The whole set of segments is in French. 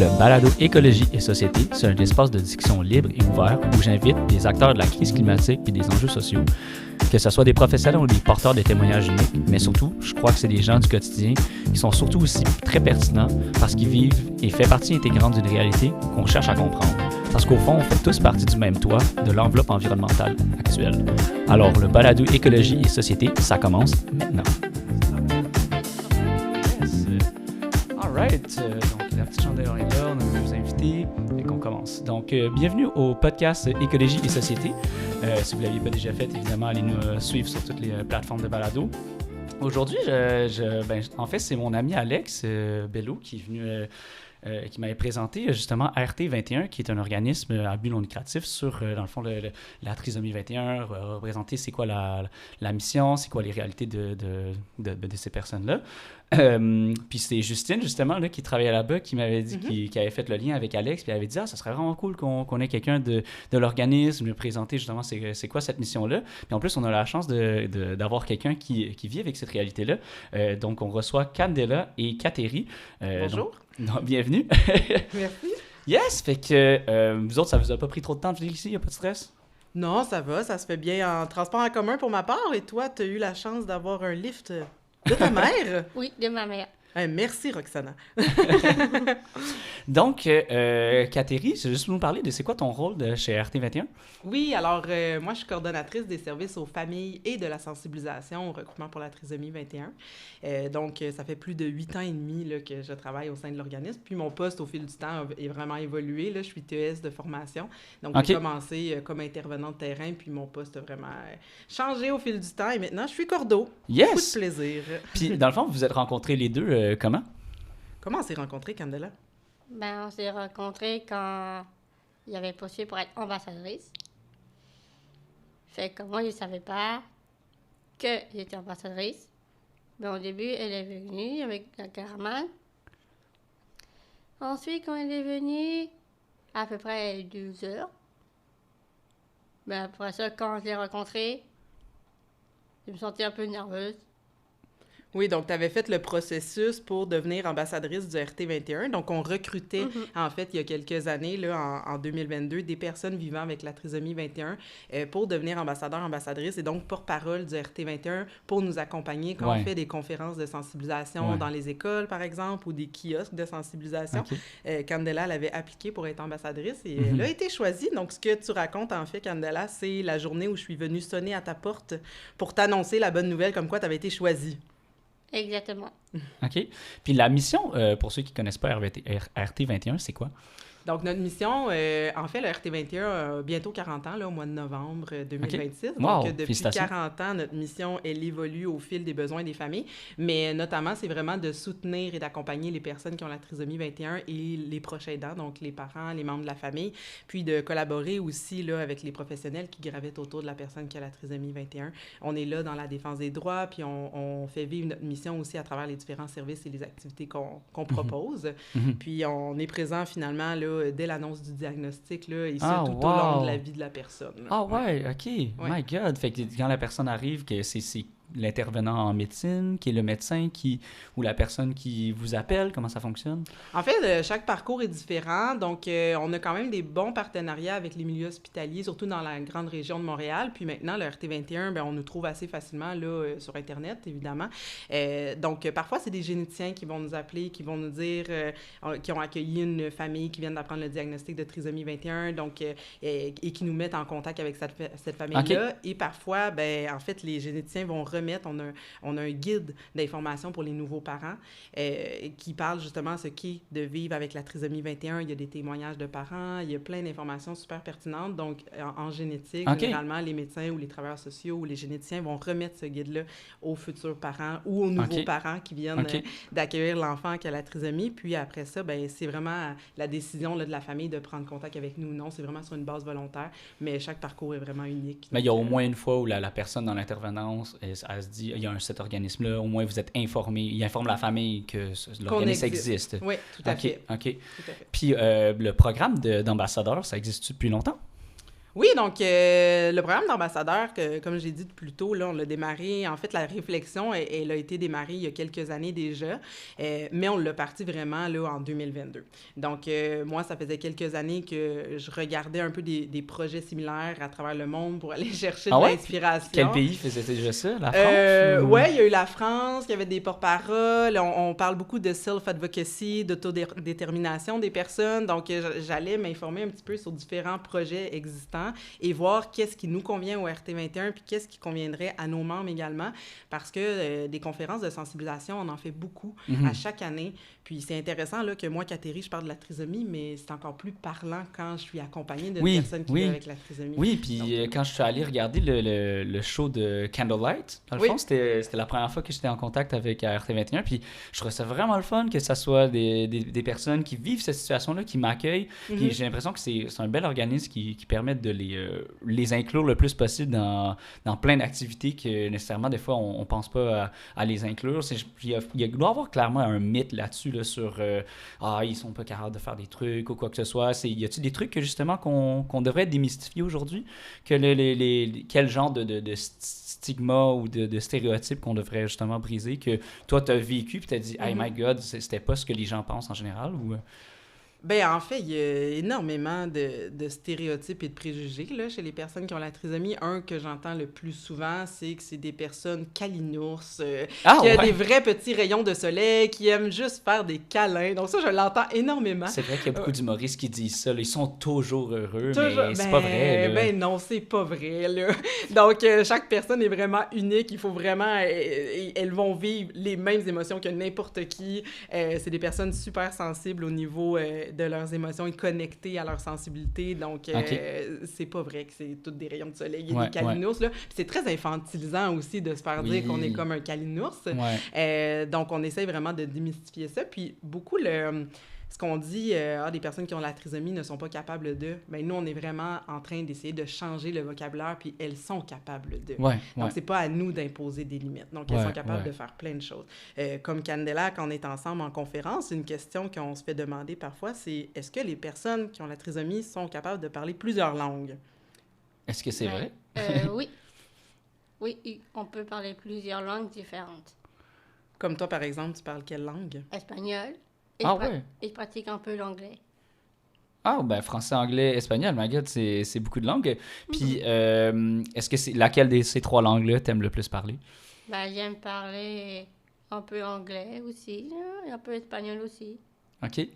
Le balado Écologie et Société, c'est un espace de discussion libre et ouvert où j'invite des acteurs de la crise climatique et des enjeux sociaux, que ce soit des professionnels ou des porteurs de témoignages uniques, mais surtout, je crois que c'est des gens du quotidien qui sont surtout aussi très pertinents parce qu'ils vivent et font partie intégrante d'une réalité qu'on cherche à comprendre. Parce qu'au fond, on fait tous partie du même toit de l'enveloppe environnementale actuelle. Alors, le balado Écologie et Société, ça commence maintenant. Alright, donc la petite chandelle est là, on a nos invités et qu'on commence. Donc, bienvenue au podcast Écologie et Société. Si vous ne l'aviez pas déjà fait, évidemment, allez nous suivre sur toutes les plateformes de balado. Aujourd'hui, en fait, c'est mon ami Alex Bello qui est venu, qui m'avait présenté justement RT21, qui est un organisme à but non lucratif sur, dans le fond, la trisomie 21, représenter c'est quoi la mission, c'est quoi les réalités de ces personnes-là. Puis c'est Justine, justement, là, qui travaillait là-bas, qui m'avait dit, qui avait fait le lien avec Alex, puis elle avait dit « Ah, ça serait vraiment cool qu'on ait quelqu'un de l'organisme, me présenter justement c'est quoi cette mission-là. » Puis en plus, on a la chance d'avoir quelqu'un qui vit avec cette réalité-là. Donc, on reçoit Candela et Kateri. Bonjour. Donc, bienvenue. Merci. Yes! Fait que vous autres, ça vous a pas pris trop de temps de venir ici? Il n'y a pas de stress? Non, ça va, ça se fait bien en transport en commun pour ma part. Et toi, tu as eu la chance d'avoir un lift de ta mère? Oui, de ma mère. Merci, Roxana. Donc, Kateri, je vais juste nous parler de c'est quoi ton rôle chez RT21? Oui, alors moi, je suis coordonnatrice des services aux familles et de la sensibilisation au recrutement pour la trisomie 21. Donc, ça fait plus de 8 ans et demi là, que je travaille au sein de l'organisme. Puis mon poste, au fil du temps, a vraiment évolué. Là, je suis TES de formation. Donc, j'ai commencé comme intervenante de terrain, puis mon poste a vraiment changé au fil du temps. Et maintenant, je suis cordeau. Yes! Beaucoup de plaisir. Puis, dans le fond, vous vous êtes rencontrés les deux comment? Comment on s'est rencontrés, Candela? Ben, on s'est rencontrés quand il y avait postulé pour être ambassadrice. Fait que moi, je ne savais pas que j'étais ambassadrice. Ben, au début, elle est venue avec la caravane. Ensuite, quand elle est venue, à peu près 12 heures. Ben, après ça, quand je l'ai rencontrée, je me sentais un peu nerveuse. Oui, donc tu avais fait le processus pour devenir ambassadrice du RT21. Donc, on recrutait, en fait, il y a quelques années, là, en 2022, des personnes vivant avec la trisomie 21 pour devenir ambassadrice et donc porte-parole du RT21 pour nous accompagner quand on fait des conférences de sensibilisation dans les écoles, par exemple, ou des kiosques de sensibilisation. Candela, elle avait appliqué pour être ambassadrice et elle a été choisie. Donc, ce que tu racontes, en fait, Candela, c'est la journée où je suis venue sonner à ta porte pour t'annoncer la bonne nouvelle comme quoi tu avais été choisie. Exactement. OK. Puis la mission, pour ceux qui ne connaissent pas RT21, c'est quoi? Donc, notre mission, en fait, le RT21 a bientôt 40 ans, là, au mois de novembre 2026. Okay. Wow, donc, depuis 40 ans, notre mission, elle évolue au fil des besoins des familles. Mais notamment, c'est vraiment de soutenir et d'accompagner les personnes qui ont la trisomie 21 et les proches aidants, donc les parents, les membres de la famille, puis de collaborer aussi là, avec les professionnels qui gravitent autour de la personne qui a la trisomie 21. On est là dans la défense des droits, puis on fait vivre notre mission aussi à travers les différents services et les activités qu'on propose. Puis on est présent finalement là, dès l'annonce du diagnostic, là, et ça, tout au long de la vie de la personne. Là. Ah ouais, OK. My God. Fait que quand la personne arrive, que c'est l'intervenant en médecine, qui est le médecin, ou la personne qui vous appelle, comment ça fonctionne? En fait, chaque parcours est différent. Donc, on a quand même des bons partenariats avec les milieux hospitaliers, surtout dans la grande région de Montréal. Puis maintenant, le RT21, bien, on nous trouve assez facilement là, sur Internet, évidemment. Donc, parfois, c'est des généticiens qui vont nous appeler, qui vont nous dire qui ont accueilli une famille qui vient d'apprendre le diagnostic de trisomie 21, donc, et qui nous mettent en contact avec cette famille-là. Et parfois, bien, en fait, les généticiens vont on a un guide d'information pour les nouveaux parents qui parle justement ce qu'est de vivre avec la trisomie 21. Il y a des témoignages de parents, il y a plein d'informations super pertinentes. Donc, en génétique, généralement, les médecins ou les travailleurs sociaux ou les généticiens vont remettre ce guide-là aux futurs parents ou aux nouveaux parents qui viennent d'accueillir l'enfant qui a la trisomie. Puis après ça, ben, c'est vraiment la décision là, de la famille de prendre contact avec nous ou non. C'est vraiment sur une base volontaire, mais chaque parcours est vraiment unique. Mais il y a au moins une fois où la personne dans l'intervenance, elle se dit, il y a cet organisme-là, au moins vous êtes informé, il informe la famille que l'organisme existe. Oui, tout à fait. OK. Puis le programme d'ambassadeur, ça existe depuis longtemps? Oui, donc le programme d'ambassadeur, comme j'ai dit plus tôt, là, on l'a démarré. En fait, la réflexion, elle a été démarrée il y a quelques années déjà, mais on l'a parti vraiment là, en 2022. Donc, moi, ça faisait quelques années que je regardais un peu des projets similaires à travers le monde pour aller chercher de l'inspiration. Quel pays faisait déjà ça? La France? Oui, il y a eu la France, il y avait des porte-paroles. On parle beaucoup de self-advocacy, d'autodétermination des personnes. Donc, j'allais m'informer un petit peu sur différents projets existants et voir qu'est-ce qui nous convient au RT21 puis qu'est-ce qui conviendrait à nos membres également, parce que des conférences de sensibilisation, on en fait beaucoup à chaque année. Puis c'est intéressant là, que moi, Catherine, je parle de la trisomie, mais c'est encore plus parlant quand je suis accompagnée d'une personne qui vit avec la trisomie. Oui, puis quand je suis allé regarder le show de Candlelight, dans le fond, c'était la première fois que j'étais en contact avec RT21, puis je trouvais ça vraiment le fun que ça soit des personnes qui vivent cette situation-là, qui m'accueillent. Puis j'ai l'impression que c'est un bel organisme qui permet de les inclure le plus possible dans plein d'activités que nécessairement, des fois, on pense pas à les inclure. Il doit y avoir clairement un mythe là-dessus, là, sur ils sont pas capables de faire des trucs ou quoi que ce soit. Y a-t-il des trucs que justement qu'on devrait démystifier aujourd'hui? Quel genre de stigma ou de stéréotypes qu'on devrait justement briser, que toi, tu as vécu puis tu as dit « Hey, my God, c'était pas ce que les gens pensent en général » ou... Bien, en fait, il y a énormément de stéréotypes et de préjugés là, chez les personnes qui ont la trisomie. Un que j'entends le plus souvent, c'est que c'est des personnes calinours, qui ont des vrais petits rayons de soleil, qui aiment juste faire des câlins. Donc ça, je l'entends énormément. C'est vrai qu'il y a beaucoup d'humoristes qui disent ça. Là. Ils sont toujours heureux, mais c'est pas vrai. Là. Ben non, c'est pas vrai. Là. Donc, chaque personne est vraiment unique. Il faut vraiment... elles vont vivre les mêmes émotions que n'importe qui. C'est des personnes super sensibles au niveau... de leurs émotions et connectées à leur sensibilité. Donc, c'est pas vrai que c'est tous des rayons de soleil et des calinours. Là. Puis c'est très infantilisant aussi de se faire dire qu'on est comme un calinours. Donc, on essaie vraiment de démystifier ça. Puis beaucoup, ce qu'on dit, des personnes qui ont la trisomie ne sont pas capables de, bien, nous, on est vraiment en train d'essayer de changer le vocabulaire, puis elles sont capables de. Donc, c'est pas à nous d'imposer des limites. Donc, elles sont capables de faire plein de choses. Comme Candela, quand on est ensemble en conférence, une question qu'on se fait demander parfois, c'est est-ce que les personnes qui ont la trisomie sont capables de parler plusieurs langues? Est-ce que c'est vrai? Oui. Oui, on peut parler plusieurs langues différentes. Comme toi, par exemple, tu parles quelle langue? Espagnol. Et je pratique un peu l'anglais. Ah, ben français, anglais, espagnol, my God, c'est beaucoup de langues. Puis, est-ce que c'est laquelle de ces trois langues-là t'aimes le plus parler? Ben, j'aime parler un peu anglais aussi, et un peu espagnol aussi. OK.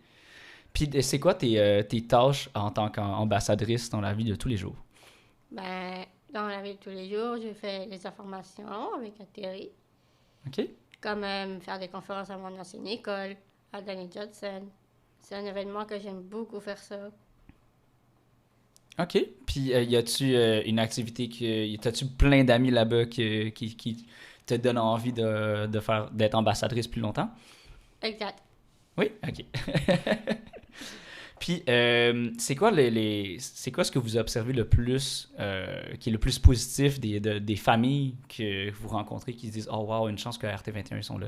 Puis, c'est quoi tes tâches en tant qu'ambassadrice dans la vie de tous les jours? Ben, dans la vie de tous les jours, je fais des informations avec Thierry. OK. Comme faire des conférences à mon ancienne école, à Danny Johnson. C'est un événement que j'aime beaucoup faire ça. OK. Puis, y a-tu une activité t'as-tu plein d'amis là-bas qui te donnent envie d'être ambassadrice plus longtemps? Exact. Oui? OK. Puis, c'est quoi ce que vous observez le plus, qui est le plus positif des familles que vous rencontrez qui se disent « Oh wow, une chance que RT21 sont là ».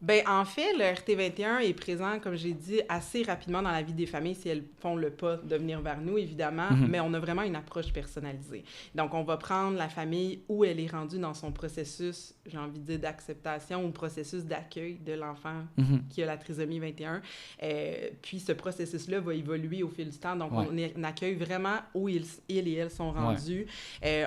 Bien, en fait, le RT21 est présent, comme j'ai dit, assez rapidement dans la vie des familles si elles font le pas de venir vers nous, évidemment, mais on a vraiment une approche personnalisée. Donc, on va prendre la famille où elle est rendue dans son processus, j'ai envie de dire, d'acceptation ou processus d'accueil de l'enfant qui a la trisomie 21. Puis, ce processus-là va évoluer au fil du temps. Donc, on accueille vraiment où ils et elles sont rendus.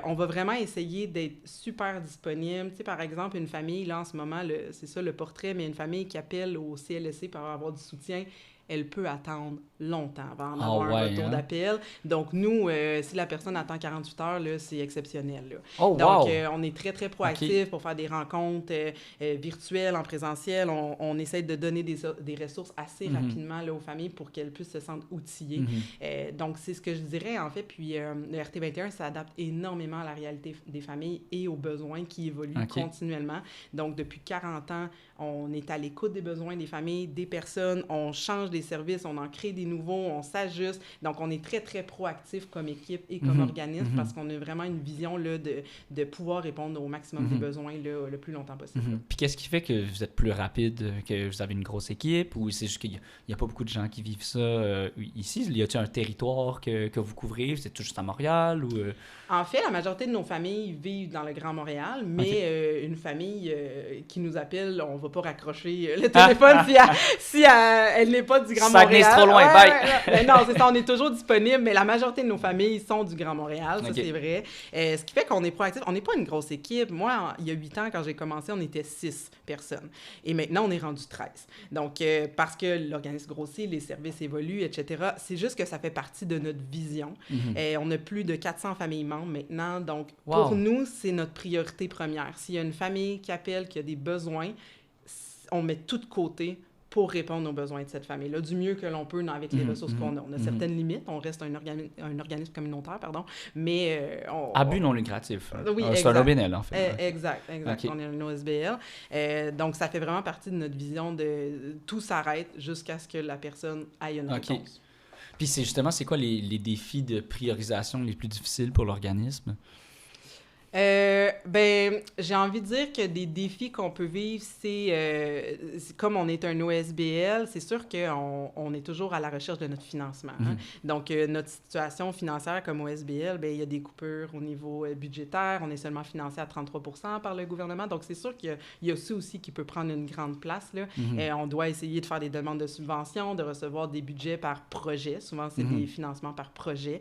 On va vraiment essayer d'être super disponible. Tu sais, par exemple, une famille, là, en ce moment, c'est ça le portrait, mais une famille qui appelle au CLSC pour avoir du soutien, elle peut attendre longtemps avant d'avoir un retour d'appel. Donc, nous, si la personne attend 48 heures, là, c'est exceptionnel. Là. Donc, on est très, très proactifs pour faire des rencontres virtuelles, en présentiel. On essaie de donner des ressources assez rapidement là, aux familles pour qu'elles puissent se sentir outillées. Donc, c'est ce que je dirais, en fait. Puis, le RT21 s'adapte énormément à la réalité des familles et aux besoins qui évoluent continuellement. Donc, depuis 40 ans, on est à l'écoute des besoins des familles, des personnes. On change des services, on en crée des nouveaux, on s'ajuste. Donc, on est très, très proactif comme équipe et comme organisme parce qu'on a vraiment une vision là, de pouvoir répondre au maximum des besoins là, le plus longtemps possible. Puis qu'est-ce qui fait que vous êtes plus rapide, que vous avez une grosse équipe, ou c'est juste qu'il n'y a pas beaucoup de gens qui vivent ça ici? Y a-t-il un territoire que vous couvrez? C'est tout juste à Montréal? Ou, En fait, la majorité de nos familles vivent dans le Grand Montréal, mais une famille qui nous appelle, on ne va pas raccrocher le téléphone si elle n'est pas du Grand Saguenay, Montréal. c'est trop loin, bye! Mais non, c'est ça, on est toujours disponible, mais la majorité de nos familles sont du Grand Montréal, ça c'est vrai. Ce qui fait qu'on est proactif. On n'est pas une grosse équipe. Moi, il y a 8 ans, quand j'ai commencé, on était 6 personnes. Et maintenant, on est rendu 13. Donc, parce que l'organisme grossit, les services évoluent, etc., c'est juste que ça fait partie de notre vision. On a plus de 400 familles membres maintenant. Donc, pour nous, c'est notre priorité première. S'il y a une famille qui appelle, qui a des besoins, on met tout de côté pour répondre aux besoins de cette famille-là, du mieux que l'on peut avec les ressources qu'on a. On a certaines limites, on reste un organisme communautaire, mais... à but non lucratif. Oui, c'est un OBNL, en fait. Exact. Okay. On est un OSBL. Donc, ça fait vraiment partie de notre vision de tout s'arrête jusqu'à ce que la personne aille une réponse. Puis c'est quoi les défis de priorisation les plus difficiles pour l'organisme? J'ai envie de dire que des défis qu'on peut vivre, c'est comme on est un OSBL, c'est sûr qu'on est toujours à la recherche de notre financement. Hein? Donc, notre situation financière comme OSBL, il y a des coupures au niveau budgétaire. On est seulement financé à 33% par le gouvernement. Donc, c'est sûr qu'il y a ça aussi qui peut prendre une grande place. Là. On doit essayer de faire des demandes de subventions, de recevoir des budgets par projet. Souvent, c'est des financements par projet.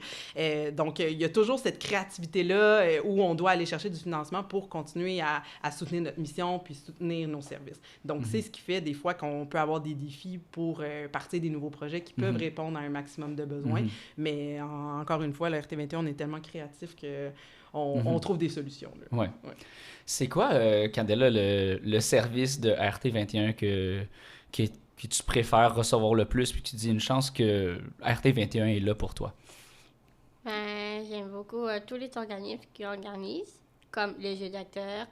Donc, il y a toujours cette créativité-là où on doit aller chercher du financement pour continuer à soutenir notre mission puis soutenir nos services. Donc, c'est ce qui fait des fois qu'on peut avoir des défis pour partir des nouveaux projets qui peuvent répondre à un maximum de besoins. Mais encore une fois, le RT21, on est tellement créatif qu'on trouve des solutions. Là. Ouais. C'est quoi, Candela, le service de RT21 que tu préfères recevoir le plus puis que tu dis une chance que RT21 est là pour toi? J'aime beaucoup tous les organismes qui organisent, comme les jeux d'acteurs.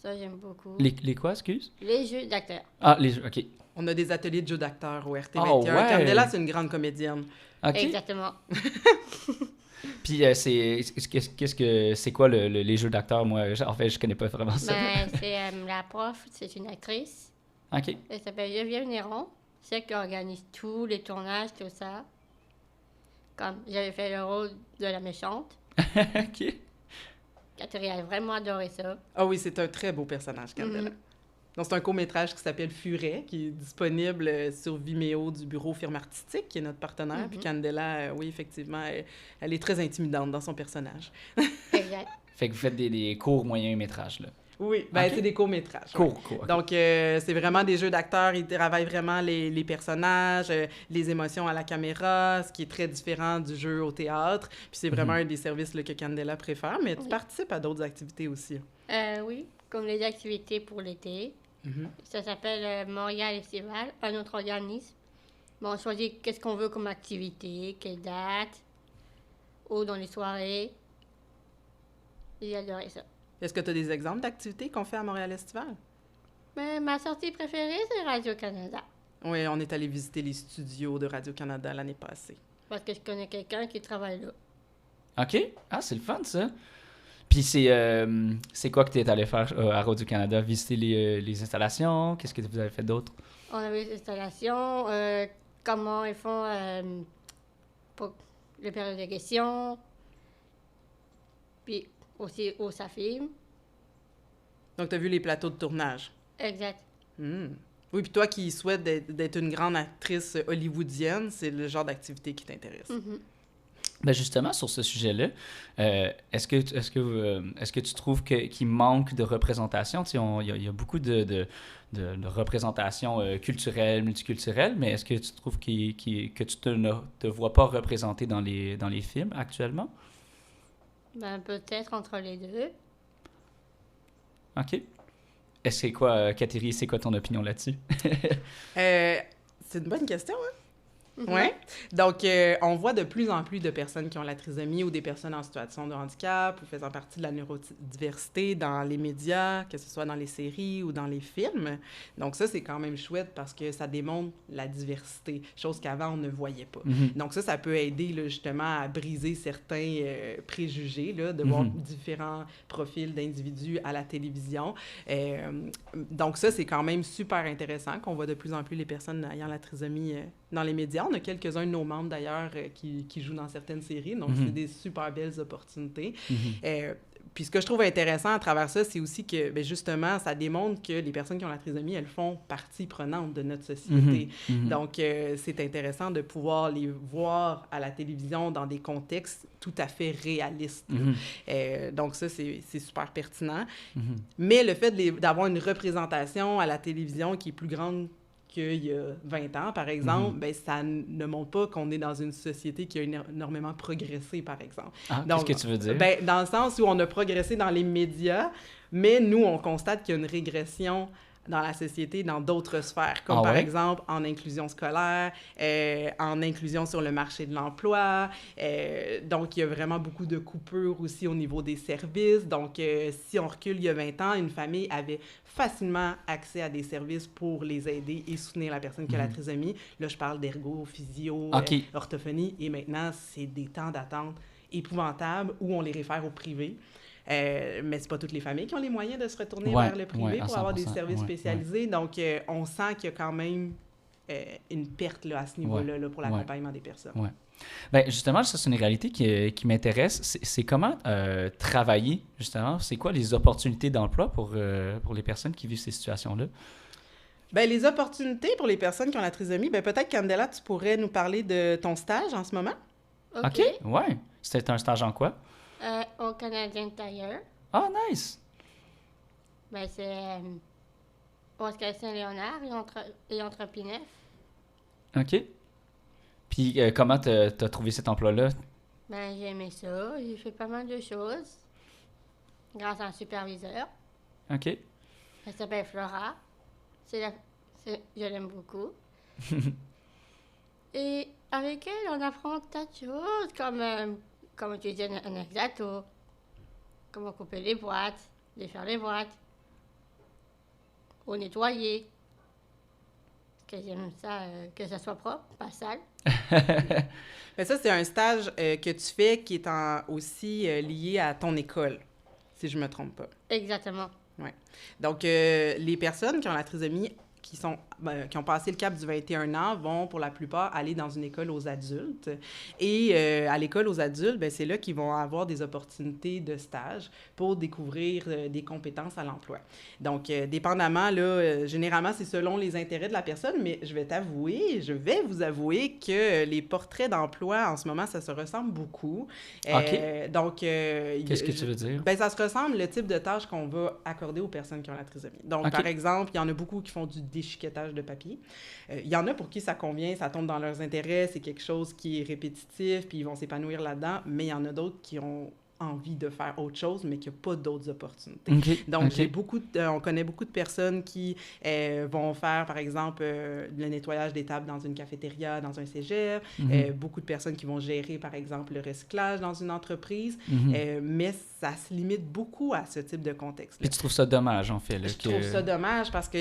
Ça, j'aime beaucoup. Les quoi, excuse? Les jeux d'acteurs. Ah, les jeux, OK. On a des ateliers de jeux d'acteurs au RT21. Oh, ouais. Candela, c'est une grande comédienne. Okay. Exactement. Puis, c'est quoi les jeux d'acteurs? Moi, en fait, je connais pas vraiment ça. C'est la prof, c'est une actrice. OK. Elle s'appelle Geneviève Néron. C'est elle qui organise tous les tournages, tout ça. Comme j'avais fait le rôle de la méchante. OK. Catherine a vraiment adoré ça. Ah oui, c'est un très beau personnage, Candela. Donc, c'est un court-métrage qui s'appelle Furet, qui est disponible sur Vimeo du bureau Firme Artistique, qui est notre partenaire. Puis Candela, oui, effectivement, elle est très intimidante dans son personnage. Exact. Fait que vous faites des courts moyens métrages, là. Oui, c'est des courts-métrages. Court. Okay. Donc, c'est vraiment des jeux d'acteurs. Ils travaillent vraiment les personnages, les émotions à la caméra, ce qui est très différent du jeu au théâtre. Puis c'est vraiment un des services là, que Candela préfère. Mais tu participes à d'autres activités aussi. Oui, comme les activités pour l'été. Ça s'appelle Montréal Estival, un autre organisme. On choisit qu'est-ce qu'on veut comme activité, quelle date, ou dans les soirées. J'ai adoré ça. Est-ce que tu as des exemples d'activités qu'on fait à Montréal Estival? Ma sortie préférée, c'est Radio-Canada. Oui, on est allé visiter les studios de Radio-Canada l'année passée. Parce que je connais quelqu'un qui travaille là. OK. Ah, c'est le fun, ça. Puis c'est quoi que tu es allé faire à Radio-Canada? Visiter les installations? Qu'est-ce que vous avez fait d'autre? On a vu les installations, comment ils font pour les périodes de questions, puis aussi où ça filme. Donc, tu as vu les plateaux de tournage? Exact. Oui, puis toi qui souhaites d'être une grande actrice hollywoodienne, c'est le genre d'activité qui t'intéresse. Ben justement, sur ce sujet-là, est-ce que tu trouves qu'il manque de représentation? Il y a beaucoup de représentation culturelle, multiculturelle, mais est-ce que tu trouves que tu ne te vois pas représenté dans les films actuellement? Peut-être entre les deux. OK. C'est quoi, Catherine, c'est quoi ton opinion là-dessus? C'est une bonne question, hein? Oui. Donc, on voit de plus en plus de personnes qui ont la trisomie ou des personnes en situation de handicap ou faisant partie de la neurodiversité dans les médias, que ce soit dans les séries ou dans les films. Donc, ça, c'est quand même chouette parce que ça démontre la diversité, chose qu'avant, on ne voyait pas. Donc, ça peut aider là, justement à briser certains préjugés, là, de voir différents profils d'individus à la télévision. Donc, ça, c'est quand même super intéressant qu'on voit de plus en plus les personnes ayant la trisomie dans les médias. On a quelques-uns de nos membres, d'ailleurs, qui jouent dans certaines séries. Donc, c'est des super belles opportunités. Puis ce que je trouve intéressant à travers ça, c'est aussi que, bien, justement, ça démontre que les personnes qui ont la trisomie, elles font partie prenante de notre société. Donc, c'est intéressant de pouvoir les voir à la télévision dans des contextes tout à fait réalistes. Donc, ça, c'est super pertinent. Mais le fait d'avoir une représentation à la télévision qui est plus grande qu'il y a 20 ans, par exemple, ben, ça ne montre pas qu'on est dans une société qui a énormément progressé, par exemple. Ah, qu'est-ce que tu veux dire? Ben, dans le sens où on a progressé dans les médias, mais nous, on constate qu'il y a une régression dans la société, dans d'autres sphères, comme par exemple en inclusion scolaire, en inclusion sur le marché de l'emploi. Donc, il y a vraiment beaucoup de coupures aussi au niveau des services. Donc, si on recule il y a 20 ans, une famille avait facilement accès à des services pour les aider et soutenir la personne qui a la trisomie. Là, je parle d'ergo, physio, orthophonie. Et maintenant, c'est des temps d'attente épouvantables où on les réfère au privé. Mais c'est pas toutes les familles qui ont les moyens de se retourner vers le privé pour avoir des services spécialisés. Donc, on sent qu'il y a quand même une perte là, à ce niveau-là là, pour l'accompagnement des personnes. Bien, justement, ça, c'est une réalité qui m'intéresse. C'est comment travailler, justement? C'est quoi les opportunités d'emploi pour les personnes qui vivent ces situations-là? Bien, les opportunités pour les personnes qui ont la trisomie, bien, peut-être, Candela, tu pourrais nous parler de ton stage en ce moment? OK, ouais. C'était un stage en quoi? Au Canadien Tire. Ah, nice! Ben, c'est au Saint-Léonard et entre Pinef. OK. Puis, comment t'as trouvé cet emploi-là? Ben, j'ai aimé ça. J'ai fait pas mal de choses grâce à un superviseur. OK. Elle s'appelle Flora. Je l'aime beaucoup. Et avec elle, on apprend tas de choses, comme utiliser un exacto, comment couper les boîtes, défaire les boîtes, ou nettoyer. Que j'aime ça, que ça soit propre, pas sale. Mais ça, c'est un stage que tu fais qui est aussi lié à ton école, si je ne me trompe pas. Exactement. Oui. Donc, les personnes qui ont la trisomie, qui ont passé le cap du 21 ans, vont pour la plupart aller dans une école aux adultes. Et à l'école aux adultes, bien, c'est là qu'ils vont avoir des opportunités de stage pour découvrir des compétences à l'emploi. Donc, dépendamment, là, généralement, c'est selon les intérêts de la personne, mais je vais vous avouer que les portraits d'emploi, en ce moment, ça se ressemble beaucoup. OK. Donc, qu'est-ce que tu veux dire? Bien, ça se ressemble le type de tâches qu'on va accorder aux personnes qui ont la trisomie. Donc, par exemple, il y en a beaucoup qui font du déchiquetage de papier. Il y en a pour qui ça convient, ça tombe dans leurs intérêts, c'est quelque chose qui est répétitif, puis ils vont s'épanouir là-dedans, mais il y en a d'autres qui ont envie de faire autre chose, mais qu'il n'y a pas d'autres opportunités. Donc, on connaît beaucoup de personnes qui vont faire, par exemple, le nettoyage des tables dans une cafétéria, dans un cégep, beaucoup de personnes qui vont gérer, par exemple, le recyclage dans une entreprise, mais ça se limite beaucoup à ce type de contexte. Puis tu trouves ça dommage, en fait? Là, je trouve ça dommage parce que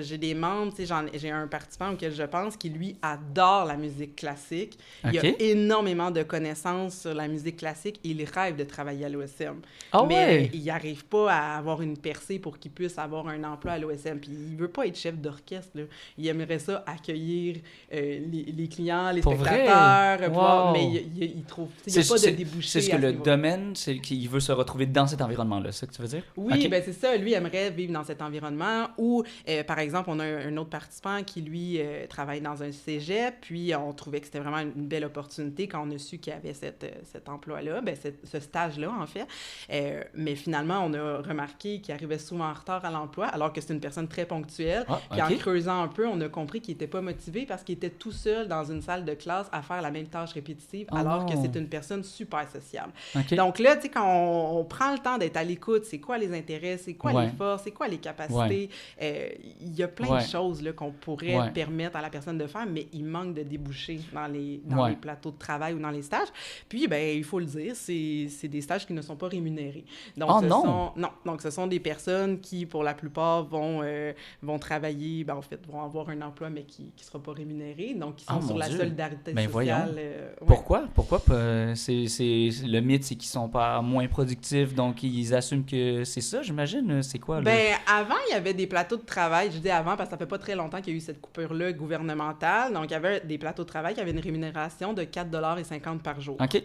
j'ai des membres, tu sais, j'ai un participant auquel je pense qui, lui, adore la musique classique. Il a énormément de connaissances sur la musique classique et il rêve de travailler à l'OSM. Mais il n'arrive pas à avoir une percée pour qu'il puisse avoir un emploi à l'OSM. Puis il ne veut pas être chef d'orchestre, là. Il aimerait ça accueillir les clients, les spectateurs, mais il trouve... Il n'y a pas de débouché. C'est ce que le domaine, c'est qu'il veut se retrouver dans cet environnement-là, c'est ça que tu veux dire? Oui, ben c'est ça. Lui aimerait vivre dans cet environnement. Ou, par exemple, on a un autre participant qui, lui, travaille dans un cégep, puis on trouvait que c'était vraiment une belle opportunité quand on a su qu'il y avait cet emploi-là, ben ce stage stages-là, en fait. Mais finalement, on a remarqué qu'il arrivait souvent en retard à l'emploi, alors que c'est une personne très ponctuelle. Puis en creusant un peu, on a compris qu'il n'était pas motivé parce qu'il était tout seul dans une salle de classe à faire la même tâche répétitive, alors que c'est une personne super sociable. Donc là, tu sais, quand on prend le temps d'être à l'écoute, c'est quoi les intérêts, c'est quoi les forces, c'est quoi les capacités, il y a plein de choses là, qu'on pourrait permettre à la personne de faire, mais il manque de débouchés dans les plateaux de travail ou dans les stages. Puis, ben il faut le dire, c'est des stages qui ne sont pas rémunérés. Donc, donc, ce sont des personnes qui, pour la plupart, vont travailler, ben, en fait, vont avoir un emploi, mais qui ne sera pas rémunéré. Donc, ils sont sur la solidarité sociale. Pourquoi? Le mythe, c'est qu'ils sont pas moins productifs, donc ils assument que c'est ça, j'imagine? C'est quoi? Ben, avant, il y avait des plateaux de travail. Je dis avant parce que ça fait pas très longtemps qu'il y a eu cette coupure-là gouvernementale. Donc, il y avait des plateaux de travail qui avaient une rémunération de 4,50 $ par jour. OK.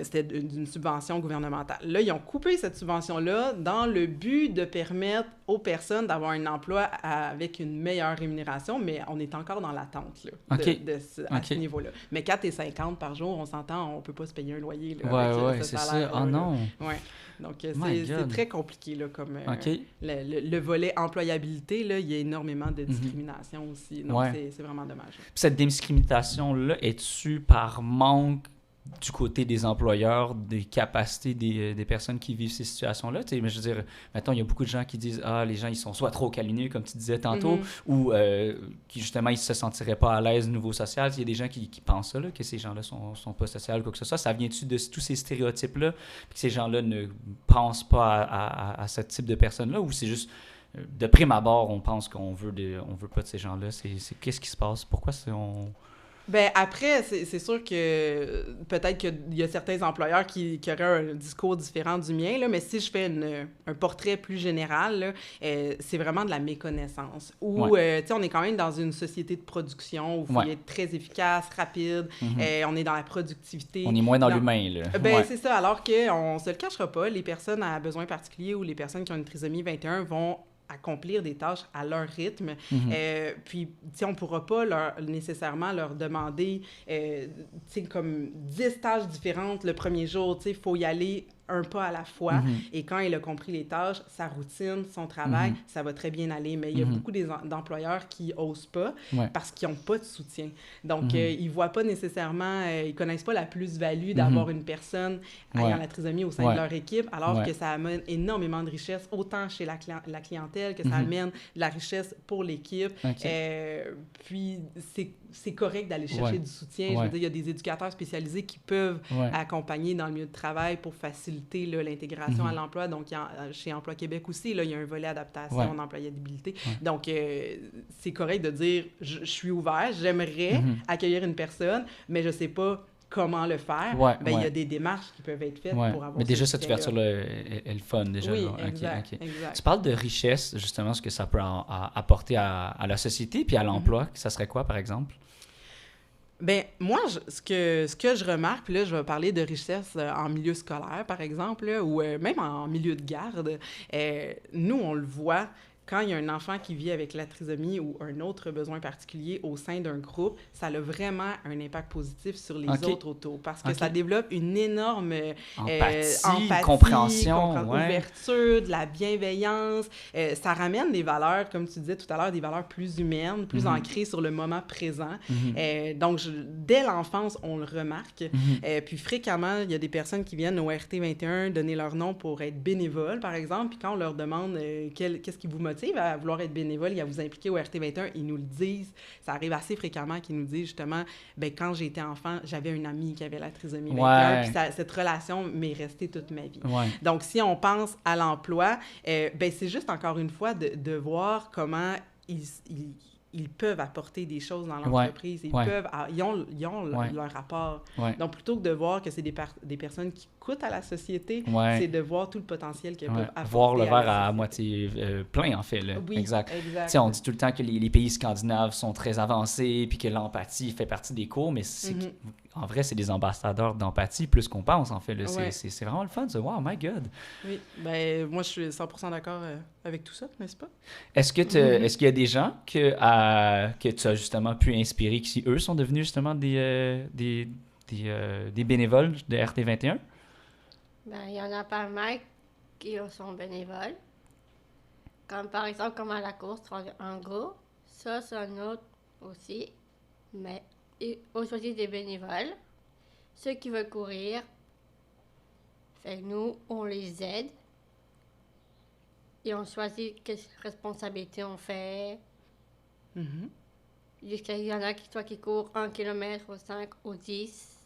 C'était d'une subvention gouvernementale. Là, ils ont coupé cette subvention-là dans le but de permettre aux personnes d'avoir un emploi avec une meilleure rémunération, mais on est encore dans l'attente là, à ce niveau-là. Mais 4,50 $ par jour, on s'entend, on ne peut pas se payer un loyer là, avec ce salaire. C'est ça. Oh non! Ouais. Donc, c'est très compliqué là, comme le volet employabilité, là, il y a énormément de discrimination aussi. Donc, c'est vraiment dommage. Puis cette discrimination-là, est-tu par manque du côté des employeurs, des capacités des personnes qui vivent ces situations-là? Mais je veux dire, mettons, il y a beaucoup de gens qui disent « Ah, les gens, ils sont soit trop câlineux, comme tu disais tantôt, ou qui, justement, ils se sentiraient pas à l'aise au niveau social. » Il y a des gens qui pensent ça, là, que ces gens-là sont pas sociaux ou quoi que ce soit. Ça vient-tu de tous ces stéréotypes-là, puis que ces gens-là ne pensent pas à ce type de personnes-là, ou c'est juste... De prime abord, on pense qu'on veut pas de ces gens-là. Qu'est-ce qui se passe? Pourquoi on... Ben après, c'est sûr que peut-être qu'il y a certains employeurs qui auraient un discours différent du mien, là, mais si je fais un portrait plus général, là, c'est vraiment de la méconnaissance. Où, tu sais, on est quand même dans une société de production où il faut être très efficace, rapide, on est dans la productivité. On est moins dans l'humain, là. Ben c'est ça, alors qu'on se le cachera pas, les personnes à besoins particuliers ou les personnes qui ont une trisomie 21 vont accomplir des tâches à leur rythme. Puis, tu sais, on ne pourra pas nécessairement leur demander, tu sais, comme 10 tâches différentes le premier jour. Tu sais, il faut y aller un pas à la fois. Et quand il a compris les tâches, sa routine, son travail, ça va très bien aller. Mais il y a beaucoup d'employeurs qui n'osent pas parce qu'ils n'ont pas de soutien. Donc, ils ne voient pas nécessairement, ils ne connaissent pas la plus-value d'avoir une personne ayant la trisomie au sein de leur équipe, alors que ça amène énormément de richesse, autant chez la clientèle que ça amène de la richesse pour l'équipe. Puis, c'est correct d'aller chercher du soutien. Je veux dire, il y a des éducateurs spécialisés qui peuvent accompagner dans le milieu de travail pour faciliter l'intégration à l'emploi. Donc, chez Emploi Québec aussi, là, il y a un volet adaptation, employabilité. Donc, c'est correct de dire, je suis ouvert, j'aimerais accueillir une personne, mais je ne sais pas comment le faire. Il y a des démarches qui peuvent être faites pour avoir... Mais déjà, cette ouverture-là est le fun, déjà. Oui, là. exact. Tu parles de richesse, justement, ce que ça peut apporter à la société, puis à l'emploi. Ça serait quoi, par exemple? Bien, moi, ce que je remarque, puis là, je vais parler de richesse en milieu scolaire, par exemple, là, ou même en milieu de garde. Nous, on le voit quand il y a un enfant qui vit avec la trisomie ou un autre besoin particulier au sein d'un groupe, ça a vraiment un impact positif sur les autres autour, parce que ça développe une énorme empathie, compréhension, ouverture, de la bienveillance. Ça ramène des valeurs, comme tu disais tout à l'heure, des valeurs plus humaines, plus ancrées sur le moment présent. Donc, dès l'enfance, on le remarque. Puis fréquemment, il y a des personnes qui viennent au RT21 donner leur nom pour être bénévoles, par exemple, puis quand on leur demande qu'est-ce qui vous motive à vouloir être bénévole et à vous impliquer au RT21, ils nous le disent. Ça arrive assez fréquemment qu'ils nous disent justement, ben quand j'étais enfant, j'avais un ami qui avait la trisomie 21, puis cette relation m'est restée toute ma vie. Donc, si on pense à l'emploi, ben c'est juste encore une fois de voir comment ils peuvent apporter des choses dans l'entreprise. Ils ont leur rapport. Donc, plutôt que de voir que c'est des personnes qui coûtent à la société, c'est de voir tout le potentiel qu'elles peuvent apporter. Voir le verre à moitié plein, en fait. Là. Oui, exact. On dit tout le temps que les pays scandinaves sont très avancés puis que l'empathie fait partie des cours, mais en vrai, c'est des ambassadeurs d'empathie plus qu'on pense, en fait. Là. C'est vraiment le fun. Wow, my God! Oui, ben moi, je suis 100% d'accord avec tout ça, n'est-ce pas? Est-ce qu'il y a des gens que tu as justement pu inspirer, qui eux sont devenus justement des bénévoles de RT21? Ben, il y en a pas mal qui sont bénévoles. Comme par exemple, comme à la course, en gros. Ça, c'est un autre aussi. Mais on choisit des bénévoles. Ceux qui veulent courir. Fait que nous, on les aide. Et on choisit quelle responsabilité on fait. Mhm. Jusqu'à il y en a qui courent 1 kilomètre ou 5 ou 10.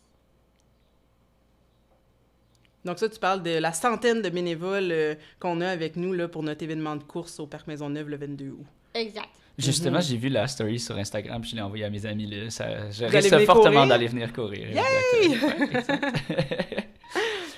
Donc ça, tu parles de la centaine de bénévoles qu'on a avec nous là, pour notre événement de course au Parc Maisonneuve le 22 août. Exact. Justement, j'ai vu la story sur Instagram, puis je l'ai envoyé à mes amis. Là. Je allez risque venir fortement courir? d'aller venir courir. Yay! Exactement. Ouais, exact.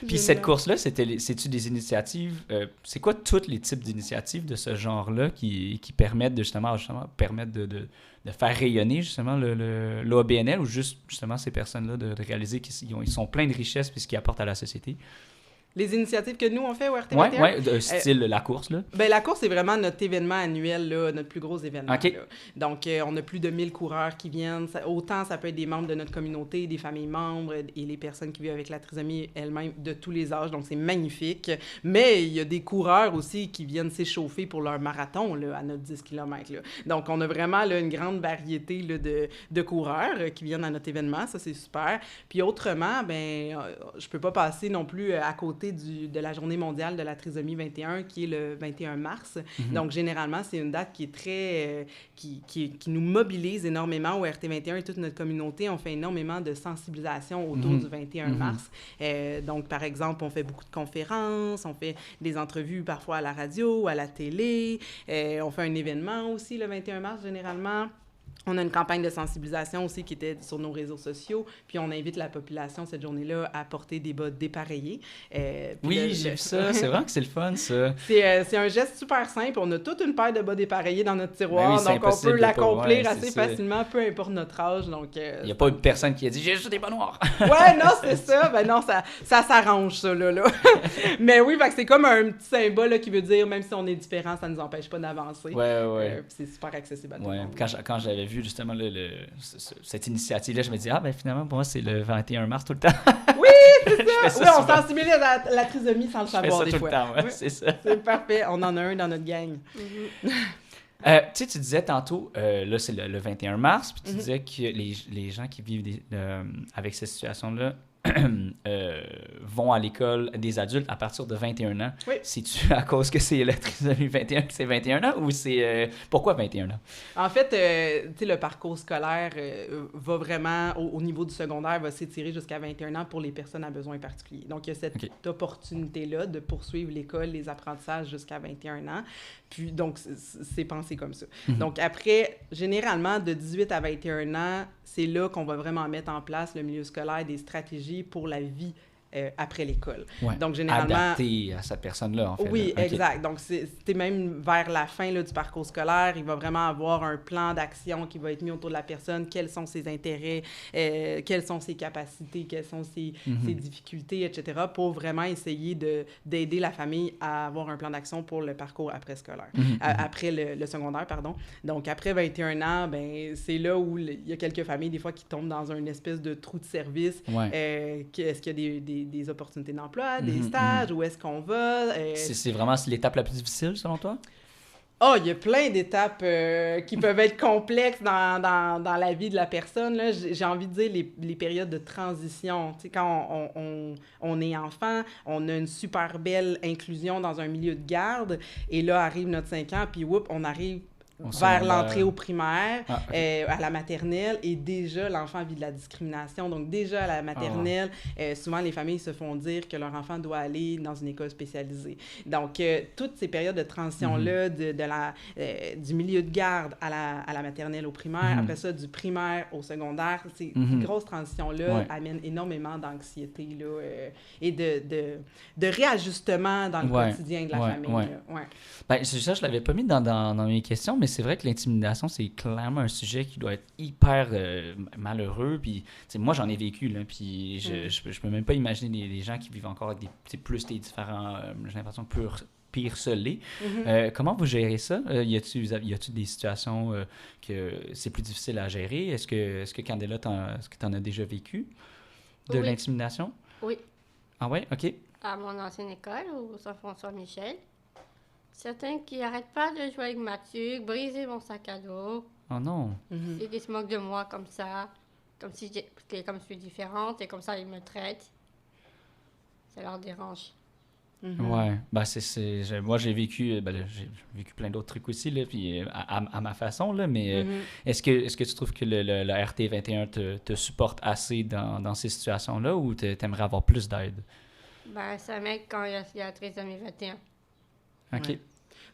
Puis cette course-là, c'est-tu des initiatives... c'est quoi tous les types d'initiatives de ce genre-là qui permettent de justement permettre de faire rayonner justement l'OBNL ou juste justement ces personnes-là de réaliser qu'ils sont pleins de richesses puis ce qu'ils apportent à la société? Les initiatives que nous, on fait au RT21? Ouais, style la course, là. Ben, la course, c'est vraiment notre événement annuel, là, notre plus gros événement. OK. Là. Donc, on a plus de 1000 coureurs qui viennent. Autant, ça peut être des membres de notre communauté, des familles membres et les personnes qui vivent avec la trisomie elles-mêmes de tous les âges. Donc, c'est magnifique. Mais il y a des coureurs aussi qui viennent s'échauffer pour leur marathon là, à notre 10 km. Là. Donc, on a vraiment là, une grande variété là, de coureurs qui viennent à notre événement. Ça, c'est super. Puis autrement, ben, je peux pas passer non plus à côté de la Journée mondiale de la trisomie 21, qui est le 21 mars. Mm-hmm. Donc, généralement, c'est une date qui est très... qui nous mobilise énormément au RT21 et toute notre communauté. On fait énormément de sensibilisation autour du 21 mars. Donc, par exemple, on fait beaucoup de conférences, on fait des entrevues parfois à la radio, à la télé. On fait un événement aussi le 21 mars, généralement. On a une campagne de sensibilisation aussi qui était sur nos réseaux sociaux, puis on invite la population cette journée-là à porter des bas dépareillés. Oui, j'ai vu ça. C'est vraiment que c'est le fun, ça. C'est un geste super simple. On a toute une paire de bas dépareillés dans notre tiroir, donc on peut l'accomplir assez facilement, peu importe notre âge. Donc, il n'y a pas une personne qui a dit « J'ai juste des bas noirs ». Ouais, non, c'est ça. Ben non, ça s'arrange, ça, là. Mais oui, c'est comme un petit symbole là, qui veut dire, même si on est différent, ça ne nous empêche pas d'avancer. Ouais. C'est super accessible à tout le monde. Quand j'avais vu justement cette initiative-là, je me dis, finalement, pour moi, c'est le 21 mars tout le temps. Oui, c'est ça! Oui, on sensibilise à la trisomie sans le savoir des fois. Je fais ça tout le temps, ouais, c'est ça. C'est parfait, on en a un dans notre gang. Tu disais tantôt, là, c'est le 21 mars, puis tu disais que les gens qui vivent avec cette situation-là vont à l'école des adultes à partir de 21 ans. Oui. C'est-tu à cause que c'est la trisomie 21 que c'est 21 ans ou c'est... pourquoi 21 ans? En fait, tu sais, le parcours scolaire va vraiment, au niveau du secondaire, va s'étirer jusqu'à 21 ans pour les personnes à besoins particuliers. Donc, il y a cette opportunité-là de poursuivre l'école, les apprentissages jusqu'à 21 ans. Puis, donc, c'est pensé comme ça. Donc, après, généralement, de 18 à 21 ans, c'est là qu'on va vraiment mettre en place le milieu scolaire, des stratégies pour la vie après l'école. Ouais. Donc, généralement... Adapté à cette personne-là, en fait. Oui, là. exact. Donc, c'était même vers la fin là, du parcours scolaire, il va vraiment avoir un plan d'action qui va être mis autour de la personne, quels sont ses intérêts, quelles sont ses capacités, quelles sont ses difficultés, etc., pour vraiment essayer d'aider la famille à avoir un plan d'action pour le parcours après-scolaire, après le secondaire, pardon. Donc, après 21 ans, ben c'est là où il y a quelques familles, des fois, qui tombent dans une espèce de trou de service. Ouais. Est-ce qu'il y a des opportunités d'emploi, des stages, où est-ce qu'on va? C'est vraiment l'étape la plus difficile, selon toi? Il y a plein d'étapes qui peuvent être complexes dans la vie de la personne. Là. J'ai envie de dire les périodes de transition. Tu sais, quand on est enfant, on a une super belle inclusion dans un milieu de garde, et là arrive notre 5 ans, puis on arrive vers l'entrée au primaire, à la maternelle, et déjà, l'enfant vit de la discrimination. Donc, déjà, à la maternelle, souvent, les familles se font dire que leur enfant doit aller dans une école spécialisée. Donc, toutes ces périodes de transition-là, du milieu de garde à la maternelle au primaire, après ça, du primaire au secondaire, ces grosses transitions-là amènent énormément d'anxiété là, et de réajustement dans le quotidien de la famille. Ouais. Ben, ça, je l'avais pas mis dans mes questions, mais c'est vrai que l'intimidation, c'est clairement un sujet qui doit être hyper malheureux. Puis, moi, j'en ai vécu, là, puis je peux même pas imaginer des gens qui vivent encore avec des différents, j'ai l'impression, pire scellés. Comment vous gérez ça? Y a-t-il des situations que c'est plus difficile à gérer? Est-ce que Candela, est-ce que tu en as déjà vécu de l'intimidation? Oui. Ah ouais? OK. à mon ancienne école, au Saint-François-Michel. Certains qui n'arrêtent pas de jouer avec Mathieu, briser mon sac à dos, Oh non. et qui se moquent de moi comme ça, comme si comme je suis différente, et comme ça ils me traitent. Ça leur dérange. Ouais, ben moi j'ai vécu j'ai vécu plein d'autres trucs aussi là, puis à ma façon là, mais est-ce que tu trouves que le RT21 te supporte assez dans ces situations-là ou t'aimerais avoir plus d'aide? Ben, ça m'aide quand il y a la trisomie 21. OK. Ouais.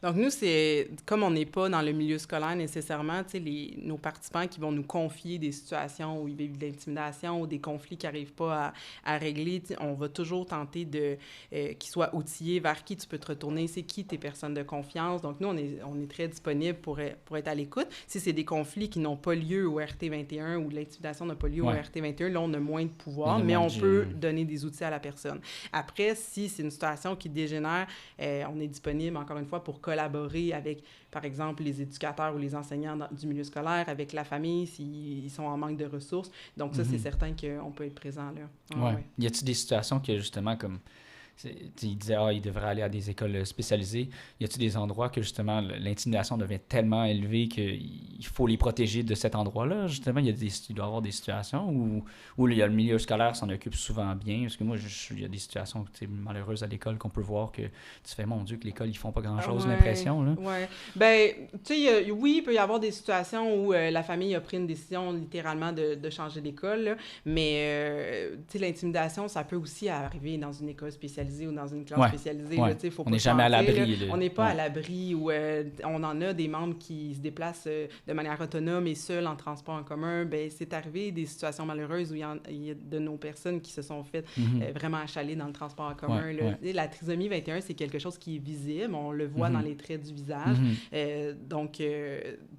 Donc, nous, c'est comme on n'est pas dans le milieu scolaire nécessairement, tu sais, nos participants qui vont nous confier des situations où ils vivent de l'intimidation ou des conflits qui n'arrivent pas à régler, on va toujours tenter de qu'ils soient outillés vers qui tu peux te retourner, c'est qui tes personnes de confiance. Donc, nous, on est très disponible pour être à l'écoute. Si c'est des conflits qui n'ont pas lieu au RT21 ou l'intimidation n'a pas lieu au RT21, là, on a moins de pouvoir, mais on peut donner des outils à la personne. Après, si c'est une situation qui dégénère, on est disponible, encore une fois, pour collaborer avec, par exemple, les éducateurs ou les enseignants du milieu scolaire, avec la famille s'ils sont en manque de ressources. Donc ça, c'est certain qu'on peut être présent là. Ouais. Y a-t-il des situations que, justement, comme il disait, il devrait aller à des écoles spécialisées. Y a-t-il des endroits que, justement, l'intimidation devient tellement élevée qu'il faut les protéger de cet endroit-là? Justement, il doit y avoir des situations où il y a le milieu scolaire s'en occupe souvent bien. Parce que moi, il y a des situations malheureuses à l'école qu'on peut voir que tu fais, mon Dieu, que l'école, ils font pas grand-chose, l'impression. Là. Oui. Ben, tu sais, oui, il peut y avoir des situations où la famille a pris une décision, littéralement, de changer d'école. Là. Mais, tu sais, l'intimidation, ça peut aussi arriver dans une école spécialisée ou dans une classe spécialisée. Ouais. Là, faut on n'est jamais à l'abri. On n'est pas à l'abri où on en a des membres qui se déplacent de manière autonome et seuls en transport en commun. Ben, c'est arrivé des situations malheureuses où il y a de nos personnes qui se sont faites vraiment achaler dans le transport en commun. Là. La trisomie 21, c'est quelque chose qui est visible. On le voit dans les traits du visage. Donc, tu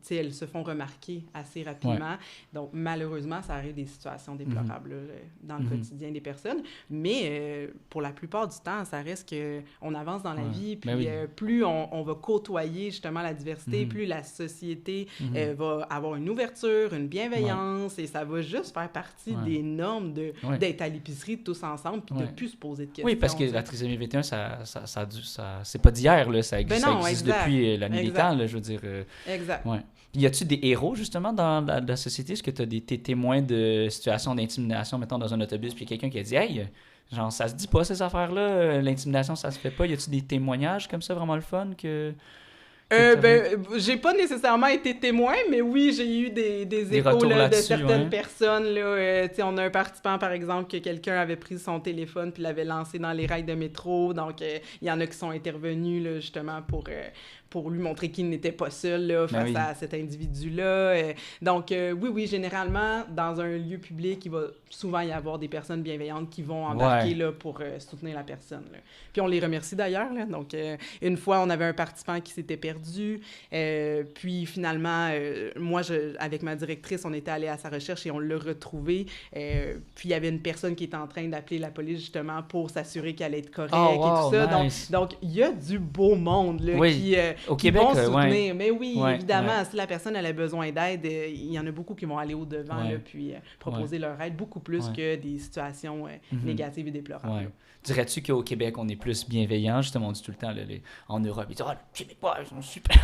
sais, elles se font remarquer assez rapidement. Donc, malheureusement, ça arrive des situations déplorables là, dans le quotidien des personnes. Mais pour la plupart du temps, ça reste qu'on avance dans la vie, puis plus on va côtoyer justement la diversité, plus la société va avoir une ouverture, une bienveillance, et ça va juste faire partie des normes d'être à l'épicerie tous ensemble, puis de ne plus se poser de questions. Oui, parce que la trisomie 21, ça c'est pas d'hier, là, ça existe depuis la nuit des temps, là, je veux dire. Exact. Ouais. Y a-tu des héros, justement, dans la société? Est-ce que tu as des témoins de situations d'intimidation, mettons, dans un autobus, puis quelqu'un qui a dit « Hey, genre, ça se dit pas, ces affaires-là, l'intimidation, ça se fait pas. » Y a-tu des témoignages comme ça, vraiment le fun, que j'ai pas nécessairement été témoin, mais oui, j'ai eu des échos là, de certaines personnes. Là, on a un participant, par exemple, que quelqu'un avait pris son téléphone puis l'avait lancé dans les rails de métro. Donc, il y en a qui sont intervenus, là, justement, pour lui montrer qu'il n'était pas seul là, face à cet individu-là. Donc, oui, généralement, dans un lieu public, il va souvent y avoir des personnes bienveillantes qui vont embarquer là, pour soutenir la personne. Là. Puis on les remercie d'ailleurs. Là. Donc, une fois, on avait un participant qui s'était perdu. Puis finalement, moi, avec ma directrice, on était allé à sa recherche et on l'a retrouvé. Puis il y avait une personne qui était en train d'appeler la police justement pour s'assurer qu'elle allait être correcte et tout ça. Nice. Donc, il y a du beau monde là, au qui Québec, vont soutenir. Mais oui, évidemment, si la personne elle a besoin d'aide, il y en a beaucoup qui vont aller au-devant là, puis proposer leur aide beaucoup plus que des situations négatives et déplorables. Dirais-tu qu'au Québec, on est plus bienveillant? Justement, on dit tout le temps, là, en Europe, ils disent « Ah, les Québécois, ils sont super! »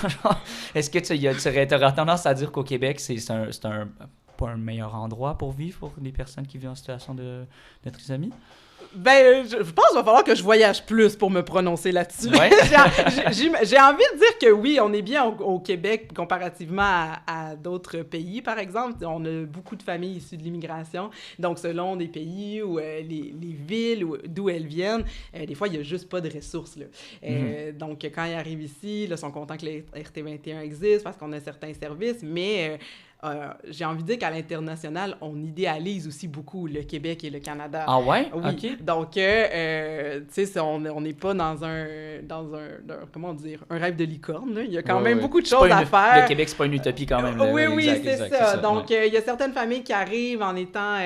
Est-ce que tu aurais tendance à dire qu'au Québec, c'est pas un meilleur endroit pour vivre pour des personnes qui vivent en situation de trisomie? Ben, je pense qu'il va falloir que je voyage plus pour me prononcer là-dessus. Ouais. J'ai envie de dire que oui, on est bien au Québec comparativement à d'autres pays, par exemple. On a beaucoup de familles issues de l'immigration. Donc, selon des pays ou les villes d'où elles viennent, des fois, il n'y a juste pas de ressources. Là. Donc, quand ils arrivent ici, là, ils sont contents que le RT21 existe parce qu'on a certains services, mais... j'ai envie de dire qu'à l'international, on idéalise aussi beaucoup le Québec et le Canada. Ah ouais? Oui. OK. Donc, tu sais, on n'est pas dans un, comment dire, un rêve de licorne. Là. Il y a quand même beaucoup de choses à faire. Le Québec, c'est pas une utopie quand même. Là. Oui, c'est ça. Donc, il y a certaines familles qui arrivent en étant